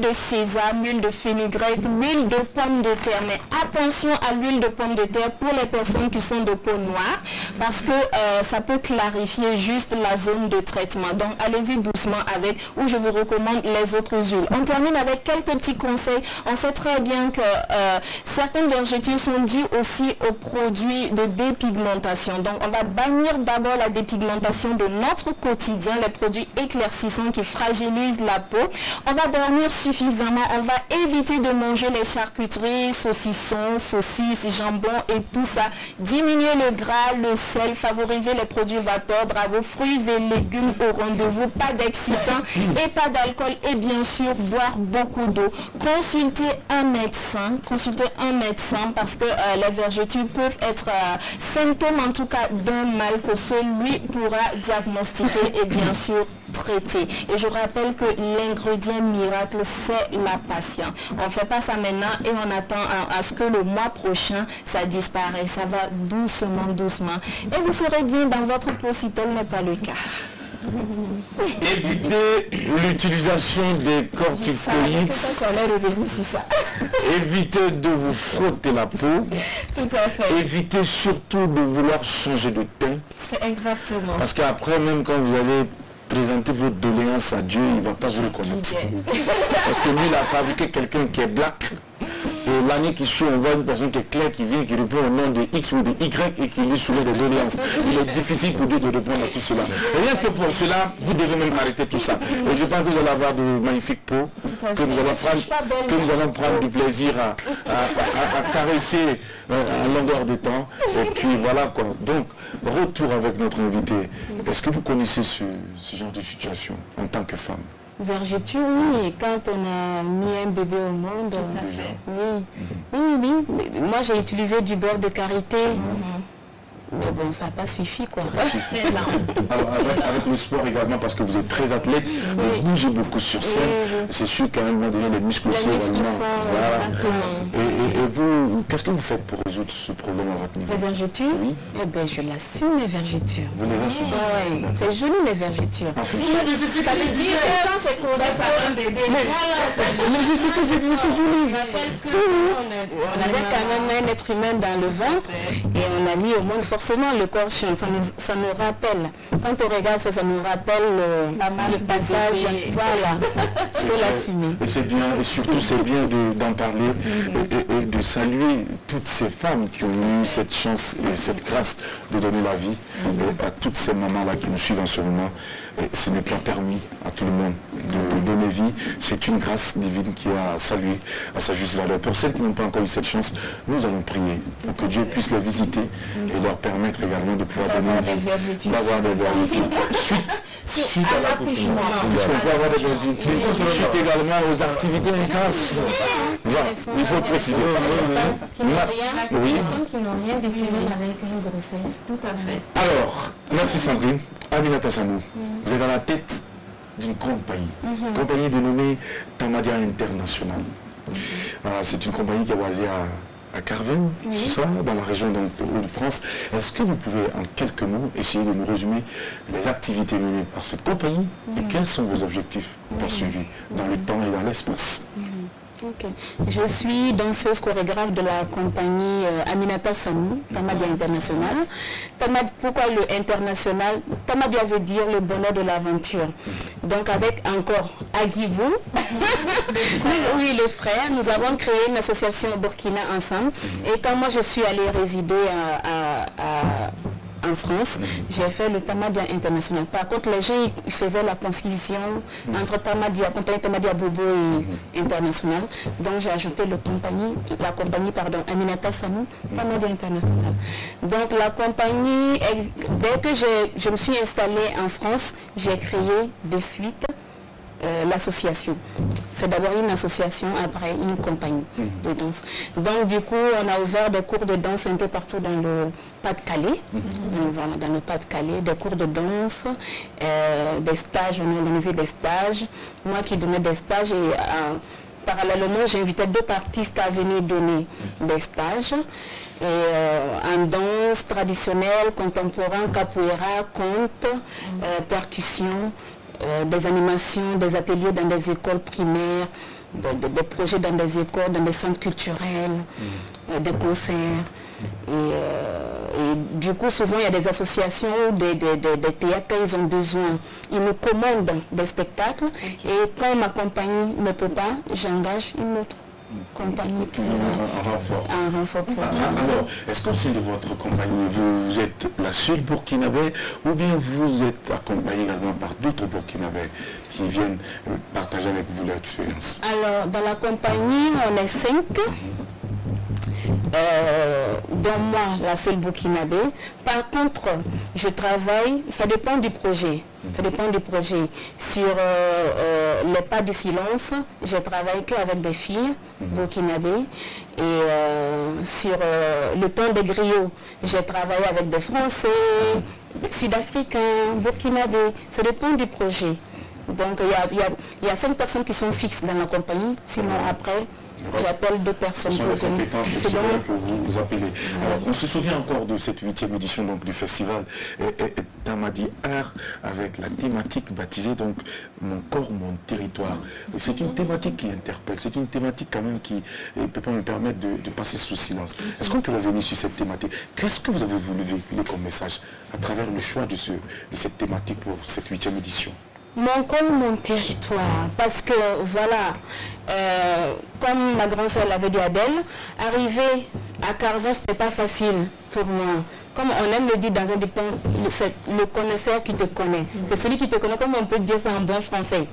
de sésame, l'huile de fenugrec, l'huile de pomme de terre. Mais attention à l'huile de pomme de terre pour les personnes qui sont de peau noire, parce que ça peut clarifier juste la zone de traitement. Donc allez-y doucement avec, ou je vous recommande les autres huiles. On termine avec quelques petits conseils. On sait très bien que certaines vergetures sont dues aussi aux produits de dépigmentation. Donc on va bannir d'abord la dépigmentation de notre quotidien, les produits éclaircissants qui fragilisent la peau. On va dormir suffisamment, on va éviter de manger les charcuteries, saucissons, saucisses, jambon et tout ça. Diminuer le gras, le sel, favoriser les produits vapeur, bravo, fruits et légumes au rendez-vous, pas d'excitants et pas d'alcool, et bien sûr boire beaucoup d'eau. Consulter un médecin parce que les vergetures peuvent être symptômes en tout cas d'un mal que celui pourra diagnostiquer et bien sûr traiter. Et je rappelle que l'ingrédient miracle, c'est la patience. On ne fait pas ça maintenant et on attend à ce que le mois prochain ça disparaisse. Ça va doucement. Et vous serez bien dans votre peau si tel n'est pas le cas. Éviter l'utilisation des corticoïdes. évitez de vous frotter la peau. Tout à fait. Évitez surtout de vouloir changer de teint. C'est exactement. Parce qu'après, même quand vous allez présenter votre doléance à Dieu, il ne va pas vous reconnaître. Parce que lui, il a fabriqué quelqu'un qui est black. Et l'année qui suit, on voit une personne qui est claire, qui vient, qui répond au nom de X ou de Y et qui lui soumet des doléances. Il est difficile pour Dieu de répondre à tout cela. Rien que pour cela, vous devez même arrêter tout ça. Et je pense que vous allez avoir de magnifiques peaux, que nous allons prendre du plaisir à caresser à longueur de temps. Et puis voilà quoi. Donc, retour avec notre invité. Est-ce que vous connaissez ce genre de situation en tant que femme? Vergéture, oui, quand on a mis un bébé au monde, oui. Moi j'ai utilisé du beurre de karité, mais bon, ça n'a pas suffi quoi. C'est là. Alors, avec le sport également, parce que vous êtes très athlète, vous bougez beaucoup sur scène, c'est sûr qu'à un moment donné, les muscles aussi également. Voilà. Et vous, qu'est-ce que vous faites pour résoudre ce problème à votre niveau? Les vergetures? Oui. Eh bien, je l'assume, les vergetures. Vous les assumez? Oui, c'est joli les vergetures. En plus. Ça veut dire que quand c'est causé par un bébé, Mais je sais que je dis, c'est joli. On avait quand même un être humain dans le ventre et on a mis au monde forcément le corps chante. Ça nous rappelle. Quand on regarde ça, ça nous rappelle le passage. Voilà. Il faut l'assumer. Et c'est bien, et surtout c'est bien d'en parler et de saluer toutes ces femmes qui ont eu cette chance et cette grâce de donner la vie et à toutes ces mamans-là qui nous suivent en ce moment. Et ce n'est pas permis à tout le monde de donner vie. C'est une grâce divine qui a salué à sa juste valeur. Pour celles qui n'ont pas encore eu cette chance, nous allons prier pour que Dieu puisse les visiter et leur permettre également de pouvoir donner vie, d'avoir des vergetures. Suite à l'accouchement. Puisqu'on peut avoir des vergetures, suite également aux activités intenses. Voilà, il faut préciser. Oui. Qui n'ont rien de commun avec une grossesse. tout à fait. Alors, merci Sandrine. Aminata Sanou, vous êtes à la tête d'une compagnie, compagnie dénommée Tamadia International. C'est une compagnie qui est basée à Carvin, c'est ça, dans la région de France. Est-ce que vous pouvez en quelques mots essayer de nous résumer les activités menées par cette compagnie et quels sont vos objectifs poursuivis dans le temps et dans l'espace? Okay. Je suis danseuse chorégraphe de la compagnie Aminata Sanou, Tamadia International. Pourquoi le international? Tamadia veut dire le bonheur de l'aventure. Donc avec encore Aguivou, oui les frères, nous avons créé une association au Burkina ensemble. Et quand moi je suis allée résider en France, j'ai fait le Tamadia International. Par contre, les gens ils faisaient la confusion entre Tamadia, compagnie Tamadia Bobo et International. Donc j'ai ajouté la compagnie Aminata Sanou, Tamadia International. Donc la compagnie, dès que je me suis installée en France, j'ai créé de suite l'association. C'est d'abord une association, après une compagnie de danse. Donc du coup, on a ouvert des cours de danse un peu partout dans le Pas-de-Calais. Voilà, dans le Pas-de-Calais, des cours de danse, des stages, on a organisé des stages. Moi qui donnais des stages et parallèlement, j'invitais d'autres artistes à venir donner des stages. En danse traditionnelle, contemporain, capoeira, conte, percussion, des animations, des ateliers dans des écoles primaires, des projets dans des écoles, dans des centres culturels, des concerts. Et du coup, souvent, il y a des associations ou des théâtres, ils ont besoin. Ils me commandent des spectacles. Et quand ma compagnie ne peut pas, j'engage une autre compagnie pour un renfort. Alors, est-ce qu'au sein de votre compagnie, vous êtes la seule burkinabé ou bien vous êtes accompagné également par d'autres burkinabés qui viennent partager avec vous leur expérience? Alors, dans la compagnie, on est 5. Dont moi, la seule burkinabé. Par contre, je travaille, ça dépend du projet. Ça dépend du projet. Sur les pas du silence, je travaille qu'avec des filles burkinabées. Et sur le temps des griots, je travaille avec des Français, Sud-Africains, burkinabés. Ça dépend du projet. Donc il y a 5 personnes qui sont fixes dans la compagnie. Sinon après, j'appelle d'autres personnes. Ce sont les compétences C'est bon. que vous appelez. Alors, on se souvient encore de cette 8e édition donc, du festival Tamadi Art avec la thématique baptisée donc Mon corps, mon territoire. C'est une thématique qui interpelle, c'est une thématique quand même qui ne peut pas me permettre de passer sous silence. Est-ce qu'on peut revenir sur cette thématique? Qu'est-ce que vous avez voulu véhiculer comme message à travers le choix de cette thématique pour cette 8e édition? Mon corps, mon territoire, parce que voilà, comme ma grande soeur l'avait dit Adèle, arriver à Carvin, ce n'était pas facile pour moi. Comme on aime le dire dans un dicton, c'est le connaisseur qui te connaît. C'est celui qui te connaît, comme on peut dire ça en bon français.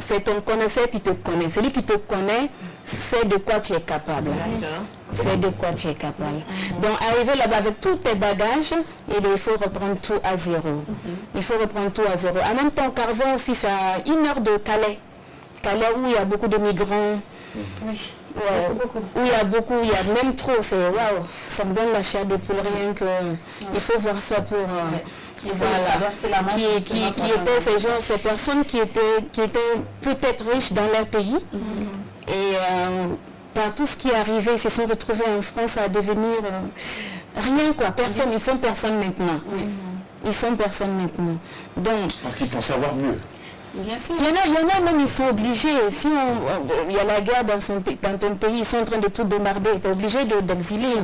C'est ton connaisseur qui te connaît. Celui qui te connaît, c'est de quoi tu es capable. C'est de quoi tu es capable. Donc arriver là-bas avec tous tes bagages, et bien, il faut reprendre tout à zéro. Il faut reprendre tout à zéro. En même temps, Carvin aussi, c'est à 1 heure de Calais. Calais où il y a beaucoup de migrants. Oui. Ouais, où il y a beaucoup, il y a même trop. C'est waouh, ça me donne la chair de poule rien que. Il faut voir ça pour. Voilà, qui étaient ces gens, ces personnes qui étaient peut-être riches dans leur pays et par tout ce qui est arrivé, ils se sont retrouvés en France à devenir rien quoi, personne, ils sont personne maintenant. Ils sont personne maintenant. Donc, parce qu'ils pensent savoir mieux. Bien sûr. Il y en a même, ils sont obligés. Si il y a la guerre dans ton pays, ils sont en train de tout bombarder, tu es obligé d'exiler.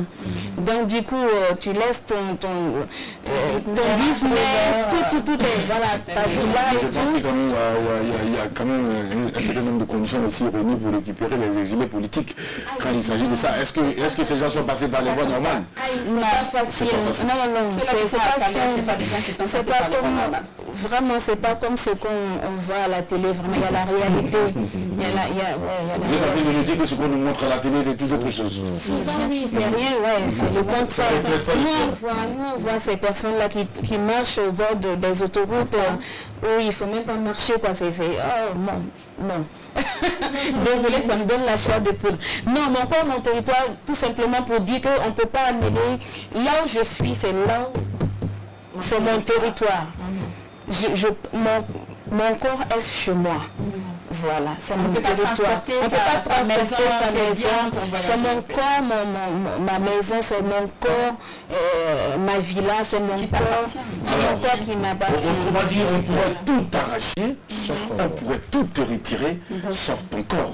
Donc du coup, tu laisses ton business, tout, voilà, ta villa et tout. Il y a quand même un certain nombre de conditions aussi réunies pour récupérer les exilés politiques quand il s'agit de ça. Est-ce que ces gens sont passés par les voies normales? C'est pas facile. Non, c'est pas comme, vraiment, c'est pas comme ce qu'on voit à la télé, vraiment, il y a la réalité. Vous êtes en train de nous dire que ce qu'on nous montre à la télé est tout autre chose. Oui, c'est rien, c'est le contraire. Nous, on voit ces personnes-là qui marchent au bord des autoroutes où il ne faut même pas marcher, quoi. Oh, non. Désolé, ça me donne la chair de poule. Non, mon corps, mon territoire, tout simplement pour dire qu'on ne peut pas amener là où je suis, c'est là où c'est mon territoire. Mon corps est chez moi. Voilà, c'est mon territoire. On ne peut pas transporter sa maison. C'est mon corps, ma maison, c'est mon corps, ma villa, c'est mon corps. C'est mon corps qui m'appartient. Autrement dit, on pourrait tout arracher, on pourrait tout te retirer, sauf ton corps.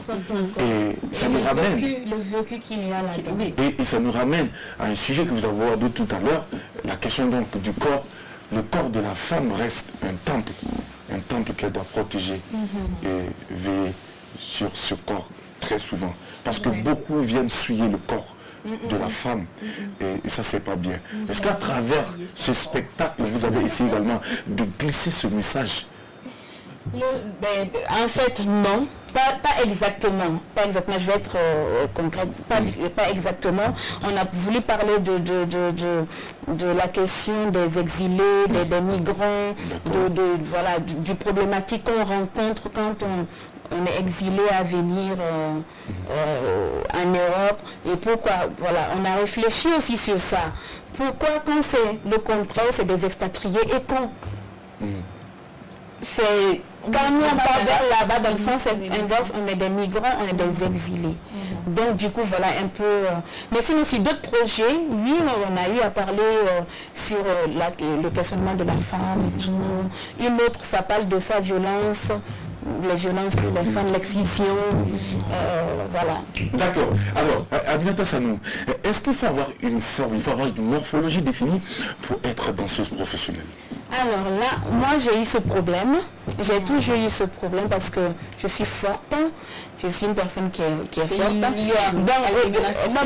Et ça nous ramène. Le vécu qu'il y a là-dedans. Et ça nous ramène à un sujet que vous avez abordé tout à l'heure, la question donc du corps. Le corps de la femme reste un temple qu'elle doit protéger et veiller sur ce corps très souvent. Parce que beaucoup viennent souiller le corps de la femme et ça c'est pas bien. Est-ce qu'à travers ce spectacle, vous avez essayé également de glisser ce message? En fait, non. Pas exactement. Pas exactement. Je vais être concrète. Pas exactement. On a voulu parler de la question des exilés, des migrants, voilà, du problématique qu'on rencontre quand on est exilé à venir en Europe. Et pourquoi, voilà, on a réfléchi aussi sur ça. Pourquoi quand c'est le contraire, c'est des expatriés et quand c'est quand nous on part vers là-bas dans le sens inverse, on est des migrants, on est des exilés. Donc du coup voilà un peu. Mais sinon sur d'autres projets, oui, on a eu à parler sur le questionnement de la femme et tout. Une autre, ça parle de sa violence, les violences sur les femmes, l'excision, voilà. D'accord. Alors, Aminata Sanou, est-ce qu'il faut avoir une forme, il faut avoir une morphologie définie pour être danseuse professionnelle? Alors là, moi j'ai eu ce problème, j'ai toujours eu ce problème parce que je suis forte, je suis une personne qui est forte. Non,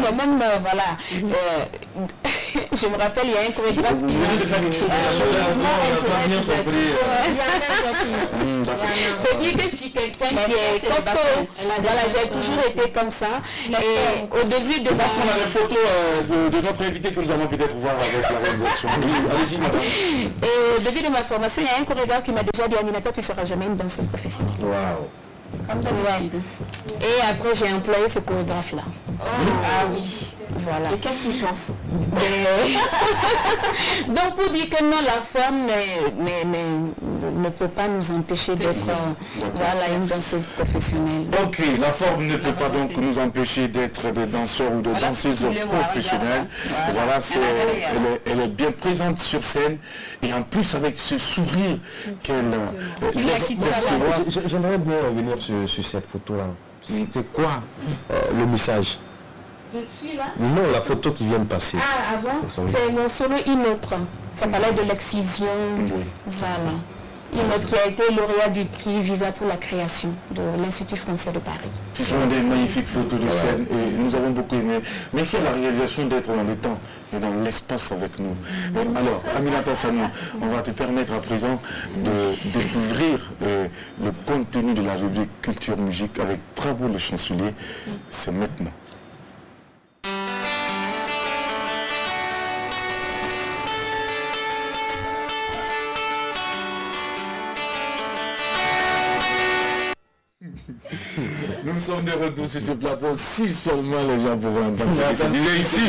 mais même, voilà, je me rappelle, il y a un chorégraphe qui... Vous venez de faire quelque chose c'est dire que je suis quelqu'un qui est costaud. Voilà, j'ai toujours été comme ça. Et au début de parce qu'on a les photos de notre invité que nous allons peut-être voir avec la réalisation. Allez-y, madame. Et au début de ma formation, il y a un chorégraphe qui m'a déjà dit, Aminata, tu ne seras jamais une danseuse professionnelle. Waouh. Comme d'habitude. Et après, j'ai employé ce chorégraphe-là. Ah oui, voilà. Et qu'est-ce qu'ils pensent? Donc pour dire que non, la forme ne peut pas nous empêcher d'être voilà, une danseuse professionnelle. Ok, la forme ne peut pas donc nous empêcher d'être des danseurs ou des danseuses professionnelles. Voilà, elle est bien présente sur scène et en plus avec ce sourire qu'elle laisse percevoir. J'aimerais bien revenir sur cette photo-là. C'était quoi le message? Celui-là? Non, la photo qui vient de passer. Ah, avant, c'est mon solo Inautre. Ça parlait de l'excision. Voilà. Inautre qui a été lauréat du prix Visa pour la création de l'Institut français de Paris. Ce sont des magnifiques photos de scène et nous avons beaucoup aimé. Merci à la réalisation d'être dans le temps et dans l'espace avec nous. Alors, Aminata Sanou, on va te permettre à présent de découvrir le contenu de la rubrique Culture Musique avec Trabo le chancelier. C'est maintenant. Nous sommes de retour sur ce plateau, si seulement les gens pouvaient entendre ce qui se disait ici.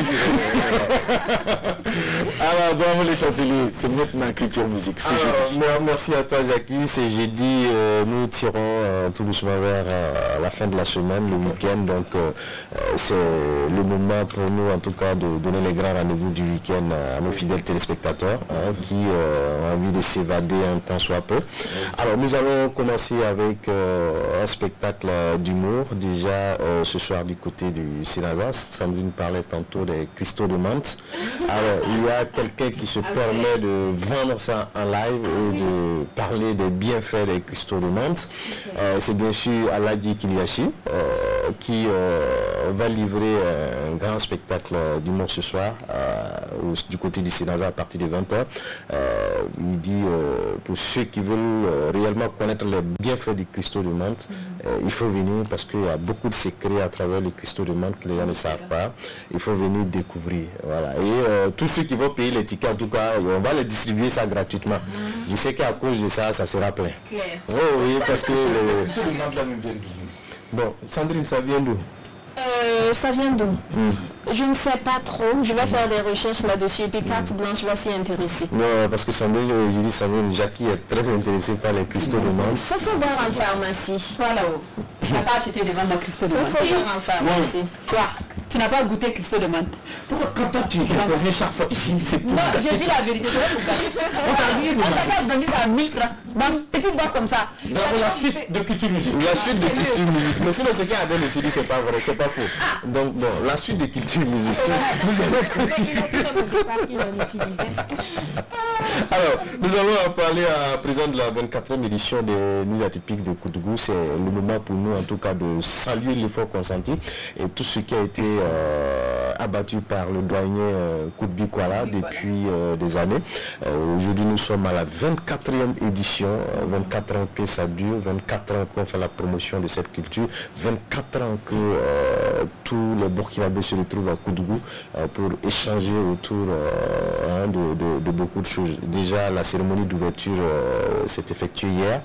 Alors, bravo les chanceliers, c'est maintenant Culture Musique. Merci à toi Jackie, c'est jeudi, nous tirons tout doucement vers la fin de la semaine, le week-end, donc c'est le moment pour nous en tout cas de donner les grands rendez-vous du week-end à nos fidèles téléspectateurs qui ont envie de s'évader un temps soit peu. Alors nous allons commencer avec un spectacle d'humour, déjà ce soir du côté du Sénazas. Sandrine parlait tantôt des cristaux de menthe. Alors il y a quelqu'un qui se permet de vendre ça en live et de parler des bienfaits des cristaux de menthe. C'est bien sûr Aladji Kiliachi qui va livrer un grand spectacle d'humour ce soir du côté du Sénazas à partir de 20h. Il dit pour ceux qui veulent réellement connaître les bienfaits du cristaux de menthe, il faut venir parce qu'il y a beaucoup de secrets à travers les cristaux de menthe que les gens ne savent pas. Il faut venir découvrir. Voilà. Et tous ceux qui vont payer les tickets, en tout cas, on va les distribuer ça gratuitement. Je sais qu'à cause de ça, ça sera plein. Oh, oui, parce que... Bon, Sandrine, ça vient d'où? Ça vient d'où? Je ne sais pas trop. Je vais faire des recherches là-dessus et puis carte blanche va s'y intéresser. Non, parce que Sandrine, je dis Sandrine, Jackie est très intéressée par les cristaux de menthe. Il faut voir en pharmacie. Toi là-haut, tu n'as pas acheté des ventes de cristaux de menthe. Il faut voir en pharmacie. Toi, tu n'as pas goûté cristaux de menthe. Pourquoi quand toi tu reviens chaque fois ici, c'est pour... Non, j'ai dit la vérité. On t'a donné ça à 1000 francs. Donc, petit bois comme ça. Dans la suite de Culture Musique. La suite de Culture Musique. Mais sinon, ce qu'il y a dans le CD, c'est pas vrai, c'est pas faux. Donc, bon, la suite de Culture Musique. Alors, nous allons en parler à présent de la 24e édition des Nuits atypiques de Koudougou. C'est le moment pour nous, en tout cas, de saluer l'effort consenti et tout ce qui a été abattu par le douanier Koudbi Kuala depuis des années. Aujourd'hui, nous sommes à la 24e édition, 24 ans que ça dure, 24 ans qu'on fait la promotion de cette culture, 24 ans que tous les Burkinabés se retrouvent à Koudougou pour échanger autour de beaucoup de choses. Déjà, la cérémonie d'ouverture s'est effectuée hier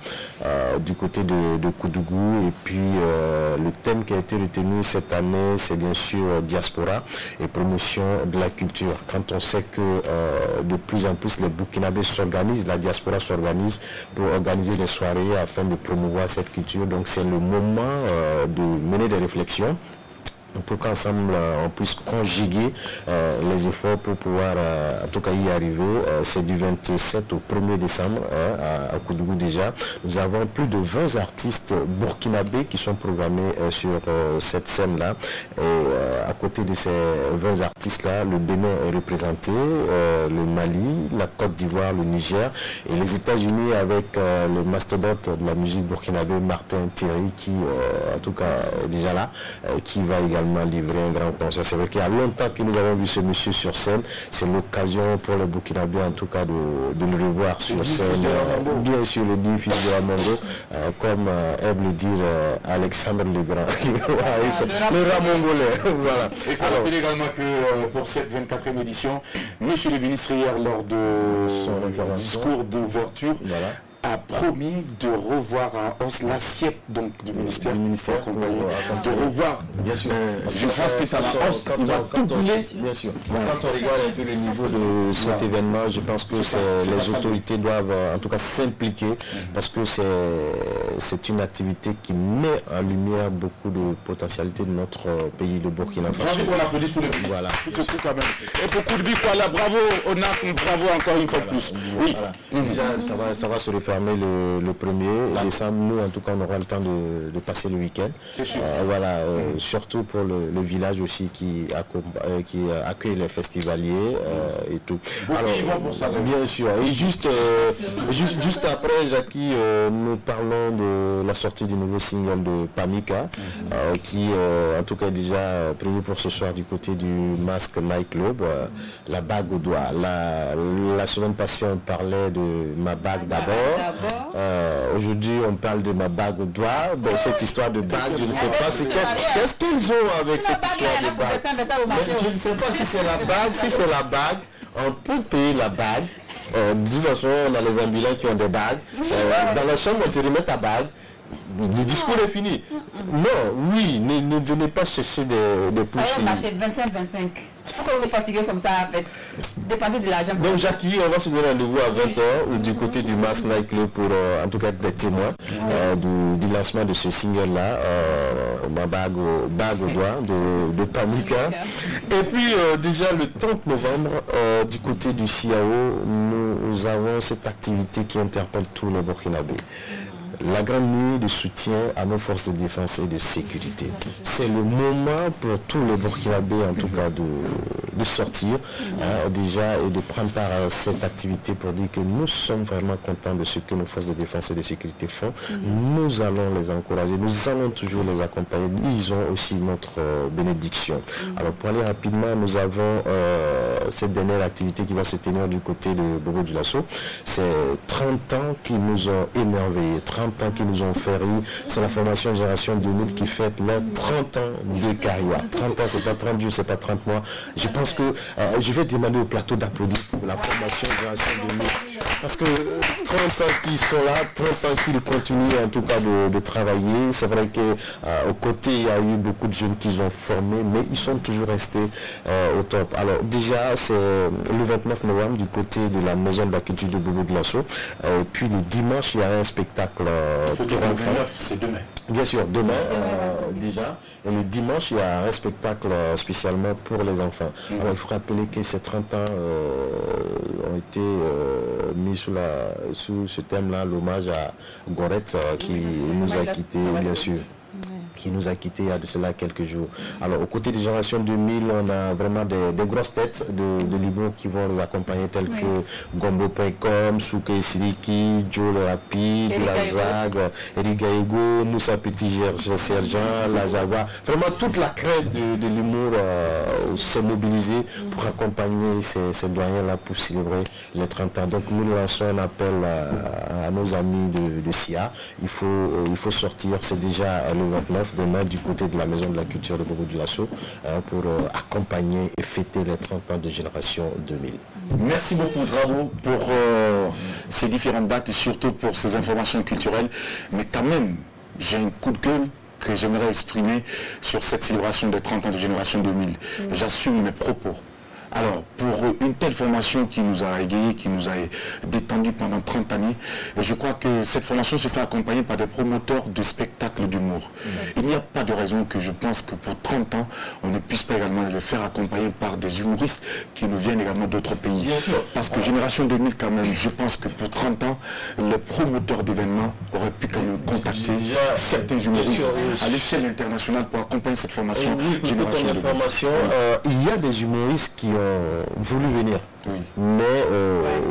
du côté de Koudougou et puis le thème qui a été retenu cette année, c'est bien sûr diaspora et promotion de la culture. Quand on sait que de plus en plus les Burkinabés s'organisent, la diaspora s'organise pour organiser des soirées afin de promouvoir cette culture, donc c'est le moment de mener des réflexions pour qu'ensemble on puisse conjuguer les efforts pour pouvoir en tout cas y arriver. C'est du 27 au 1er décembre à Koudougou déjà. Nous avons plus de 20 artistes burkinabés qui sont programmés sur cette scène-là. Et à côté de ces 20 artistes-là, le Bénin est représenté, le Mali, la Côte d'Ivoire, le Niger et les États-Unis avec le mastodonte de la musique burkinabé Martin Thierry qui en tout cas est déjà là, qui va également livrer un grand concert. C'est vrai qu'il y a longtemps que nous avons vu ce monsieur sur scène. C'est l'occasion pour les Burkinabés en tout cas de le revoir sur scène. Bien sûr, le dit fils de Ramongo, comme aime le dire Alexandre le Grand. Le Ramongolais. Voilà. Il faut rappeler également que pour cette 24e édition, monsieur le ministre hier lors de son discours d'ouverture, a promis de revoir en hausse l'assiette donc du ministère de revoir. Bien sûr. Je pense que ça va hausse, il va tout couler. Bien sûr. Quand on regarde un peu le niveau de cet événement, je pense que les autorités doivent en tout cas s'impliquer parce que c'est une activité qui met en lumière beaucoup de potentialités de notre pays, le Burkina Faso. Bravo, on applaudit pour le coup. Voilà. Quand même. Et pour Koudbi, voilà, bravo, bravo encore une fois de plus. Oui. Voilà. Déjà, ça va se refermer le 1er décembre. Nous, en tout cas, on aura le temps de passer le week-end. Voilà, surtout pour le village aussi qui accueille les festivaliers et tout. Alors, pour ça, bien sûr. Et juste après, Jackie, nous parlons de la sortie du nouveau single de Pamika, qui en tout cas est déjà prévu pour ce soir du côté du Masque Night Club, la bague au doigt. La semaine passée, on parlait de ma bague d'abord. Aujourd'hui, on parle de ma bague au doigt. Bon, cette histoire de bague, je ne sais pas. Qu'est-ce qu'ils ont avec cette histoire de bague? Je ne sais pas si c'est la bague. Si c'est la bague, on peut payer la bague. De toute façon, on a les ambulants qui ont des bagues. Dans la chambre, on te remet ta bague. Le discours est fini. Non, oui, ne venez pas chercher des pouces. Ça va marcher 25-25. Pourquoi vous êtes fatigué comme ça en fait? Dépenser de l'argent. Donc Jackie, on va se donner rendez-vous à 20h du côté du Mass Night Club pour en tout cas des témoins du lancement de ce single-là, ma bague au doigt de Pamika. Et puis déjà le 30 novembre, du côté du CIAO, nous avons cette activité qui interpelle tous les Burkinabés. La grande nuit de soutien à nos forces de défense et de sécurité. C'est le moment pour tous les Burkinabés, en tout cas, de sortir déjà et de prendre part à cette activité pour dire que nous sommes vraiment contents de ce que nos forces de défense et de sécurité font. Nous allons les encourager, nous allons toujours les accompagner. Ils ont aussi notre bénédiction. Alors pour aller rapidement, nous avons cette dernière activité qui va se tenir du côté de Bobo du Lasso. C'est 30 ans qui nous ont émerveillés, 30 ans qui nous ont fait rire. C'est la formation Génération 2000 qui fête leurs 30 ans de carrière. 30 ans, c'est pas 30 jours, c'est pas 30 mois. Je pense que je vais demander au plateau d'applaudir pour la formation Génération 2000. Parce que 30 ans qui sont là, 30 ans qui continuent en tout cas de travailler. C'est vrai qu'au côté, il y a eu beaucoup de jeunes qui ont formé, mais ils sont toujours restés au top. Alors déjà, c'est le 29 novembre du côté de la Maison de la Culture de Bobo de Lasso. Puis le dimanche, il y a un spectacle pour enfants. C'est demain. Bien sûr, demain déjà. Et le dimanche, il y a un spectacle spécialement pour les enfants. Alors il faut rappeler que ces 30 ans ont été mis sous ce thème-là, l'hommage à Gorette qui nous a quittés, bien sûr. Qui nous a quittés il y a de cela quelques jours. Alors, aux côtés des générations 2000, on a vraiment des grosses têtes de l'humour qui vont les accompagner, tels que Gombo.com, Souke Siriki, Joe le Rapide, La Zag, Eric Gaïgo, Moussa Petit Sergent, La Java. Vraiment, toute la crête de l'humour s'est mobilisée pour accompagner ces doyens-là pour célébrer les 30 ans. Donc, nous lançons un appel à nos amis de SIA. Il faut sortir, c'est déjà le 29. Demain du côté de la Maison de la Culture de Bobo du Lasso pour accompagner et fêter les 30 ans de Génération 2000. Merci beaucoup Drabo pour ces différentes dates et surtout pour ces informations culturelles. Mais quand même, j'ai un coup de gueule que j'aimerais exprimer sur cette célébration des 30 ans de Génération 2000. J'assume mes propos. Alors, pour une telle formation qui nous a égayé, qui nous a détendu pendant 30 années, et je crois que cette formation se fait accompagner par des promoteurs de spectacles d'humour. Il n'y a pas de raison que je pense que pour 30 ans, on ne puisse pas également les faire accompagner par des humoristes qui nous viennent également d'autres pays. Bien sûr. Parce que Génération 2000, quand même, je pense que pour 30 ans, les promoteurs d'événements auraient pu quand même contacter certains humoristes à l'échelle internationale pour accompagner cette formation. Génération 2000. Il y a des humoristes qui voulu venir, mais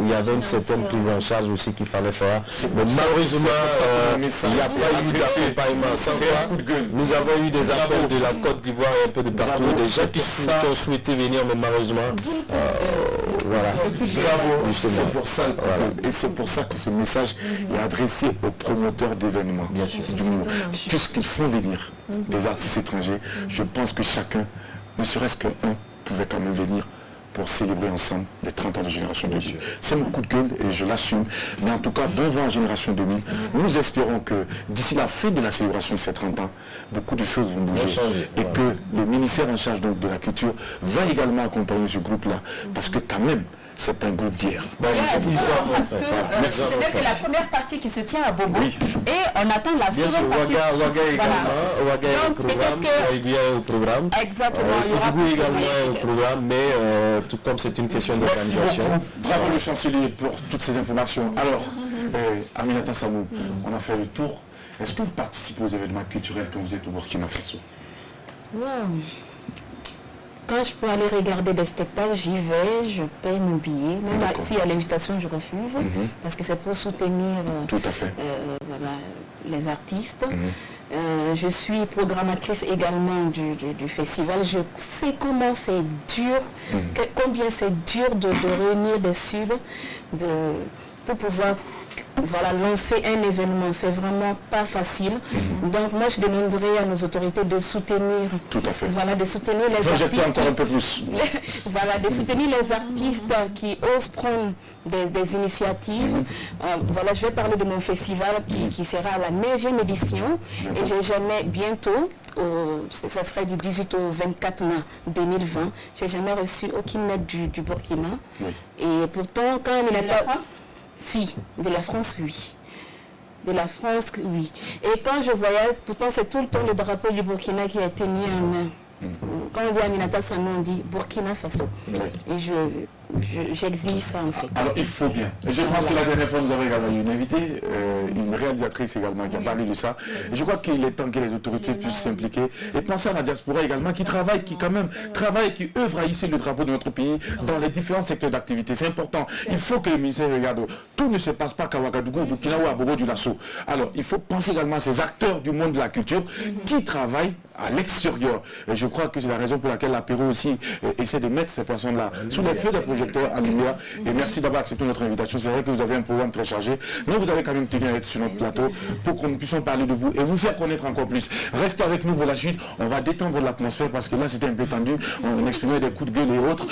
il y avait une certaine prise en charge aussi qu'il fallait faire. Mais malheureusement, il n'y a pas eu d'accompagnement. Nous avons eu des appels de la Côte d'Ivoire et un peu de partout, des gens qui ont souhaité venir, mais malheureusement, voilà. C'est pour ça, et c'est pour ça que ce message est adressé aux promoteurs d'événements, puisqu'ils font venir des artistes étrangers. Je pense que chacun, ne serait-ce qu'un, pouvait quand même venir pour célébrer ensemble les 30 ans de Génération 2000. C'est mon coup de gueule et je l'assume. Mais en tout cas, bon vent à Génération 2000. Nous espérons que d'ici la fin de la célébration de ces 30 ans, beaucoup de choses vont bouger. Et que le ministère en charge donc, de la culture va également accompagner ce groupe-là. Parce que quand même, c'est pas un groupe d'hier. C'est-à-dire que la première partie qui se tient à Bobo et on attend la seconde partie. Waga également, au programme. Exactement. Oudibou également au programme, mais tout comme c'est une question d'organisation. Bravo le chancelier pour toutes ces informations. Alors, Aminata Samou, on a fait le tour. Est-ce que vous participez aux événements culturels quand vous êtes au Burkina Faso? Quand je peux aller regarder des spectacles, j'y vais, je paye mon billet. Même s'il y a l'invitation, je refuse. Parce que c'est pour soutenir tout à fait. Voilà, les artistes. Je suis programmatrice également du festival. Je sais comment c'est dur, combien c'est dur de réunir des subs pour pouvoir lancer un événement. C'est vraiment pas facile. Donc moi je demanderai à nos autorités de soutenir. Tout à fait. Voilà, de soutenir les artistes. Encore un peu plus. Voilà, de soutenir les artistes qui osent prendre des initiatives. Voilà, je vais parler de mon festival qui sera à la 9e édition. Et j'ai jamais, bientôt, ça serait du 18 au 24 mai 2020, j'ai jamais reçu aucune aide du Burkina. Et pourtant, quand il n'est pas... Si, de la France, oui. De la France, oui. Et quand je voyage, pourtant c'est tout le temps le drapeau du Burkina qui a été mis en main. Quand on dit Aminata Samou, on dit Burkina Faso. Et j'exige ça en fait. Alors il faut bien. Et je pense que la dernière fois nous avons également eu une invitée, une réalisatrice également qui a parlé de ça. Et je crois qu'il est temps que les autorités puissent s'impliquer et penser à la diaspora également qui travaille, qui quand même travaille, qui œuvre à hisser le drapeau de notre pays dans les différents secteurs d'activité. C'est important. Il faut que le ministère regarde. Tout ne se passe pas qu'à Ouagadougou, au Burkina ou à Bobo du Lasso. Alors il faut penser également à ces acteurs du monde de la culture qui travaillent à l'extérieur. Et je crois que c'est la raison pour laquelle l'apéro aussi essaie de mettre ces personnes-là sous les feux des projecteurs à lumière. Et merci d'avoir accepté notre invitation. C'est vrai que vous avez un programme très chargé, mais vous avez quand même tenu à être sur notre plateau pour qu'on puisse parler de vous et vous faire connaître encore plus. Restez avec nous pour la suite. On va détendre l'atmosphère parce que là c'était un peu tendu. On exprimait des coups de gueule et autres.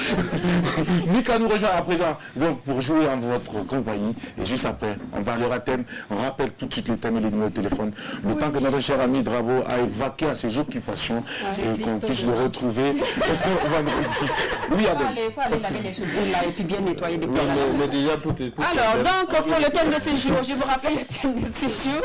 Mika nous rejoint à présent donc pour jouer en votre compagnie. Et juste après, on parlera thème. On rappelle tout de suite les thèmes et les numéros de téléphone. Le temps que notre cher ami Drabo a évacué à ses occupations et qu'on puisse le retrouver vendredi. Oui, Adam. Il faut aller laver les chaussures là et puis bien nettoyer des poils. Alors, donc, pour le thème de ce jour, je vous rappelle le thème de ce jour,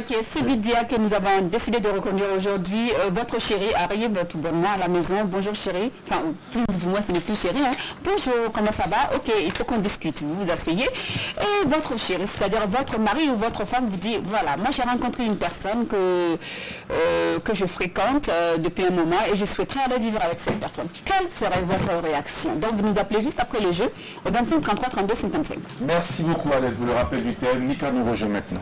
qui est celui d'hier que nous avons décidé de reconduire aujourd'hui. Votre chérie arrive tout bonnement à la maison. Bonjour chérie. Enfin, plus ou moins, ce n'est plus chérie. Bonjour, comment ça va? Ok, il faut qu'on discute. Vous vous asseyez. Et votre chérie, c'est-à-dire votre mari ou votre femme vous dit, voilà, moi j'ai rencontré une personne que je fréquente depuis un moment et je souhaiterais aller vivre avec cette personne. Quelle serait votre réaction? Donc vous nous appelez juste après le jeu au 25 33 32 55. Merci beaucoup Alain pour le rappel du thème. Mika nous rejoint maintenant.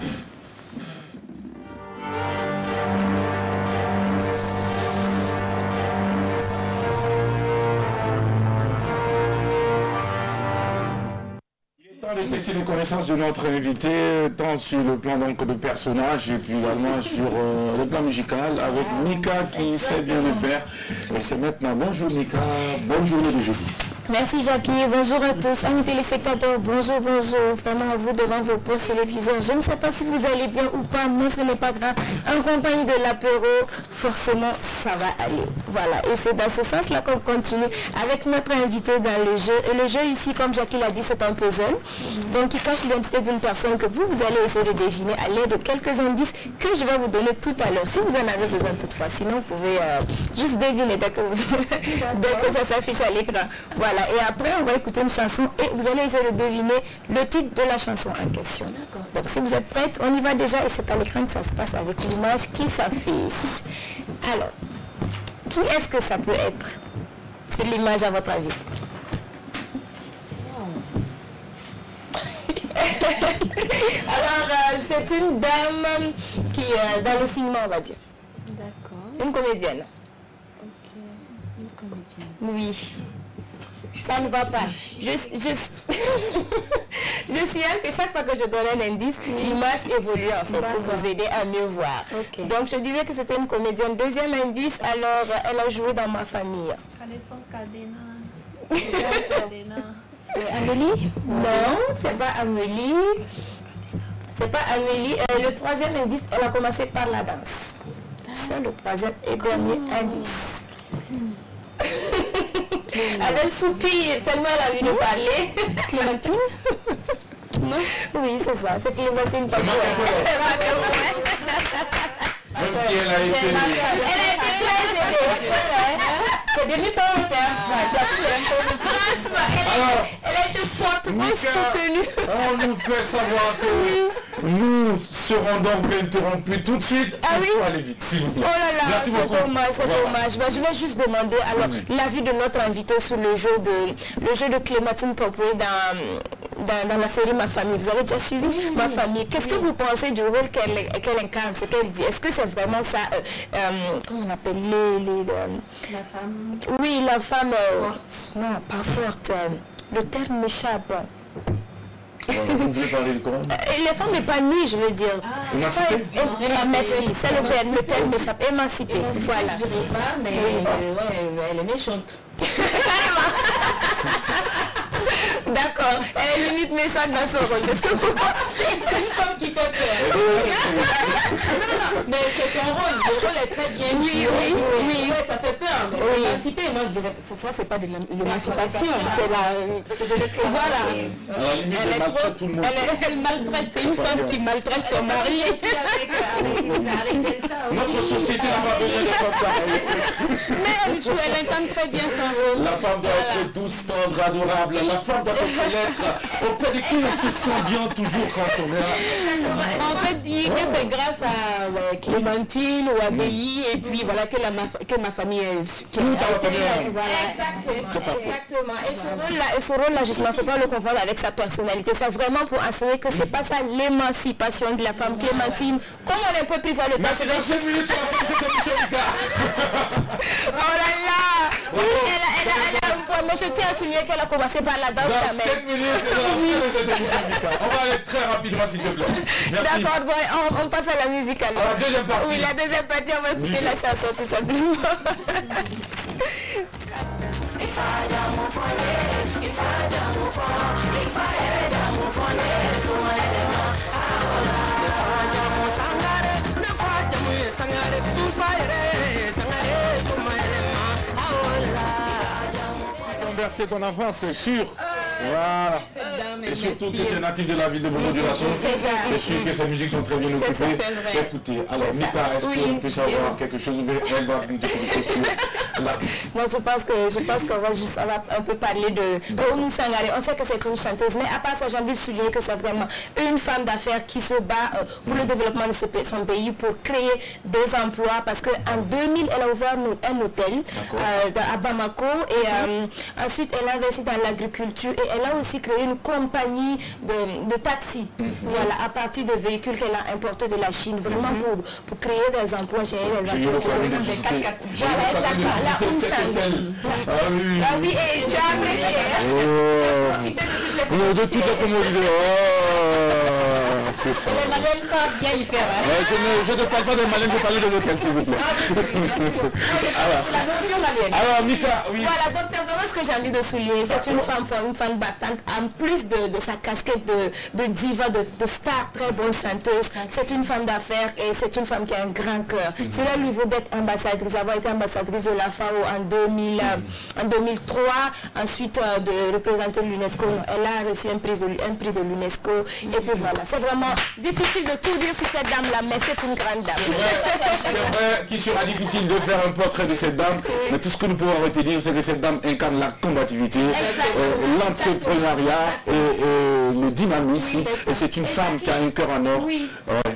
De tester les connaissances de notre invité, tant sur le plan donc de personnage et puis également sur le plan musical avec Mika qui sait bien le faire. Et c'est maintenant. Bonjour Mika, bonne journée de jeudi. Merci Jackie, bonjour à tous, amis téléspectateurs, bonjour, vraiment à vous devant vos postes téléviseurs. Je ne sais pas si vous allez bien ou pas, mais ce n'est pas grave. En compagnie de l'apéro, forcément ça va aller. Voilà, et c'est dans ce sens-là qu'on continue avec notre invité dans le jeu. Et le jeu ici, comme Jackie l'a dit, c'est un puzzle. Donc il cache l'identité d'une personne que vous allez essayer de deviner à l'aide de quelques indices que je vais vous donner tout à l'heure. Si vous en avez besoin toutefois, sinon vous pouvez juste deviner dès que ça s'affiche à l'écran. Voilà, et après on va écouter une chanson et vous allez essayer de deviner le titre de la chanson en question. Donc si vous êtes prête, on y va déjà et c'est à l'écran que ça se passe avec l'image qui s'affiche. Alors, qui est-ce que ça peut être sur l'image à votre avis? Alors, c'est une dame qui est dans le cinéma, on va dire. D'accord. Une comédienne. Ok, une comédienne. Oui. Ça ne va pas. Je signale que chaque fois que je donne un indice, l'image évolue en fait pour vous aider à mieux voir. Okay. Donc je disais que c'était une comédienne. Deuxième indice, alors elle a joué dans ma famille. C'est Amélie? Non, c'est pas Amélie. C'est pas Amélie. Le troisième indice, elle a commencé par la danse. C'est le troisième et dernier indice. Elle soupire tellement elle a envie de parler. Clémentine? Non? Oui, c'est ça. C'est Clémentine Papoué. Même si elle a été... Elle a été très aidée. C'est demi-pensée. Franchement, elle a été fortement soutenue. On nous fait savoir que nous serons donc interrompus tout de suite. Ah oui? Il faut aller vite, s'il vous plaît. Oh là là, merci beaucoup. C'est dommage. Ben, je vais juste demander alors l'avis de notre invité sur le jeu de Clémentine Papoué dans la série Ma Famille. Vous avez déjà suivi Ma Famille. Qu'est-ce que vous pensez du rôle qu'elle incarne, ce qu'elle dit? Est-ce que c'est vraiment ça, comment on appelle La femme. Oui, la femme... forte. Non, pas forte. Le terme m'échappe. Vous voulez parler de quoi? Les femmes épanouies, je veux dire. Émancipées? Merci, c'est le terme m'échappe. Émancipée, voilà. Je dirais pas, mais elle est méchante. D'accord, elle est limite méchante dans son rôle. Est-ce que vous pensez? Une femme qui fait peur. Mais c'est son rôle. Le rôle est très bien. Oui, ça fait peur. Mais émancipée, moi je dirais, ça c'est pas de l'émancipation. C'est la... Voilà. Elle maltraite. C'est une femme qui maltraite son mari. Notre société n'a pas besoin de femmes pareilles. Mais elle incarne très bien son rôle. La femme doit être douce, tendre, adorable. La femme doit être auprès de qui on se sent bien toujours quand on est là. On peut dire que c'est grâce à Clémentine ou Abbaye et puis voilà que ma famille est... Exactement. Et ce rôle-là, justement, il ne faut pas le confondre avec sa personnalité. C'est vraiment pour enseigner que c'est pas ça l'émancipation de la femme. Clémentine, comme on est un peu plus à le temps, je vais juste... Oh là là! Oui, elle a un point. Mais je tiens à souligner qu'elle a commencé par la danse quand même. 7 minutes, on va aller très rapidement, s'il te plaît. Merci. D'accord, bon, on passe à la musique alors. La deuxième partie. Oui, la deuxième partie, on va écouter la chanson tout simplement. Converser ton enfance, c'est sûr. Voilà. Et surtout que tu es natif de la ville de Bobo-Dioulasso. C'est sûr que ces musiques sont très bien occupées. Écoutez, alors Mika, est-ce qu'on peut savoir quelque chose? Elle va nous dire quelque chose sur l'artiste. Moi je pense qu'on va un peu parler de Oumou Sangaré. On sait que c'est une chanteuse, mais à part ça, j'ai envie de souligner que c'est vraiment une femme d'affaires qui se bat pour le développement de son pays, pour créer des emplois, parce qu'en 2000, elle a ouvert un hôtel à Bamako et ensuite elle a investi dans l'agriculture et elle a aussi créé une compagnie de taxi, voilà, à partir de véhicules qu'elle a importés de la Chine, vraiment pour créer des emplois, gérer des emplois. Ah oui, et tu as apprécié. De toute la commodité. C'est ça. Les Maliennes savent bien y faire. Je ne parle pas des Maliennes, je parle de l'hôtel, s'il vous plaît. Alors, Mika, oui. Voilà, donc c'est vraiment ce que j'ai envie de souligner. C'est une femme battante, en plus de sa casquette de diva, de star, très bonne chanteuse. C'est une femme d'affaires et c'est une femme qui a un grand cœur. Cela lui vaut d'être ambassadrice, avoir été ambassadrice de la FAO en 2003, ensuite de représenter l'UNESCO. Elle a reçu un prix de l'UNESCO. Et puis voilà, c'est vraiment difficile de tout dire sur cette dame-là, mais c'est une grande dame. C'est vrai qu'il sera difficile de faire un portrait de cette dame, mais tout ce que nous pouvons retenir, c'est que cette dame incarne la combativité, l'entrepreneuriat et le dynamisme. Et c'est une femme qui a un cœur en or. Oui.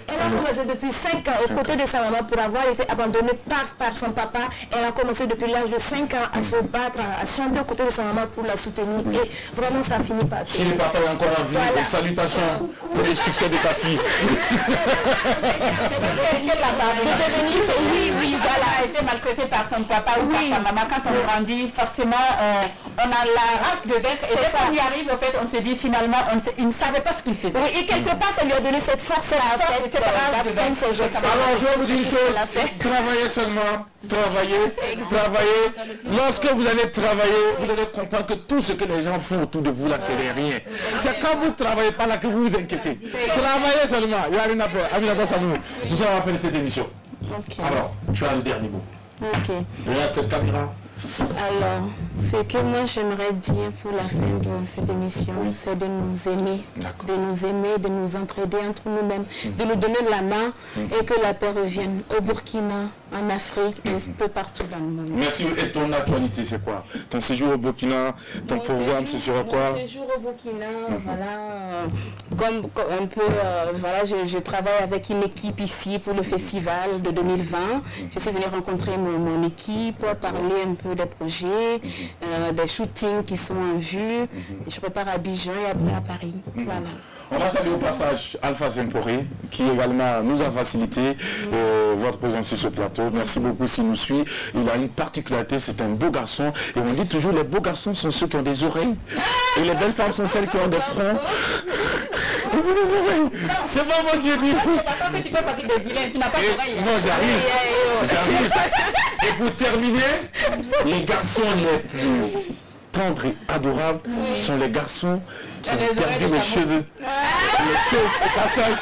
Elle a commencé depuis 5 ans aux côtés de sa maman pour avoir été abandonnée par son papa. Elle a commencé depuis l'âge de 5 ans à se battre, à chanter aux côtés de sa maman pour la soutenir. Et vraiment, ça finit par... Si le papa est encore en vie, voilà. Salutations pour le succès de ta fille. Oui, voilà, elle a été maltraitée par son papa ou par sa maman. Quand on grandit, forcément, on a la rage de vaincre. Et dès qu'on y arrive, en fait, on se dit finalement, il ne savait pas ce qu'il faisait. Oui, et quelque part, ça lui a donné cette force-là. C'était Alors je vais vous dire une chose, travaillez seulement, travaillez. Lorsque vous allez travailler, vous allez comprendre que tout ce que les gens font autour de vous là, c'est rien. C'est quand vous ne travaillez pas là que vous vous inquiétez. Travaillez seulement, il n'y a rien à faire. Aminata Samou, nous allons faire cette émission. Alors, tu as le dernier mot. Regarde cette caméra. Alors, ce que moi j'aimerais dire pour la fin de cette émission, c'est de nous aimer, de nous entraider entre nous-mêmes, de nous donner la main et que la paix revienne au Burkina, en Afrique et un peu partout dans le monde. Merci. Et ton actualité, c'est quoi? Ton séjour au Burkina, ton programme, ce sera quoi? Mon séjour au Burkina, voilà, comme un peu, voilà, je travaille avec une équipe ici pour le festival de 2020. Je suis venue rencontrer mon équipe, parler un peu des projets, des shootings qui sont en vue. Je prépare à Abidjan et après à Paris. Voilà. On va saluer au passage Alpha Zemporé qui également nous a facilité votre présence sur ce plateau. Merci beaucoup s'il nous suit. Il a une particularité, c'est un beau garçon. Et on dit toujours les beaux garçons sont ceux qui ont des oreilles. Et les belles femmes sont celles qui ont des fronts. C'est pas moi qui ai dit. Que tu fais partie des vilains, tu n'as pas d'oreilles. Non, j'arrive. Et pour terminer, les garçons les plus tendres et adorables sont les garçons qui ont perdu les cheveux. Les cheveux au passage.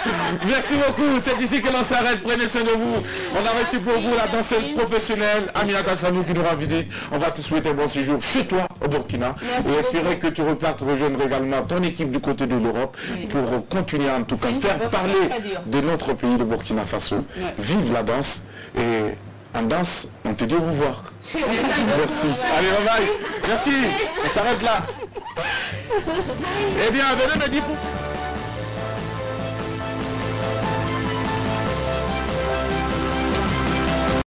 Merci beaucoup. C'est ici que l'on s'arrête. Prenez soin de vous. On a reçu pour vous la danseuse professionnelle Aminata Samou qui nous rend visite. On va te souhaiter un bon séjour chez toi au Burkina. Et espérer que tu repartes rejoindre également ton équipe du côté de l'Europe pour continuer en tout cas faire parler de notre pays, le Burkina Faso. Vive la danse. Et en danse, on te dit au revoir. Merci. Allez, bye bye. Merci. On s'arrête là. Eh bien, venez me dire.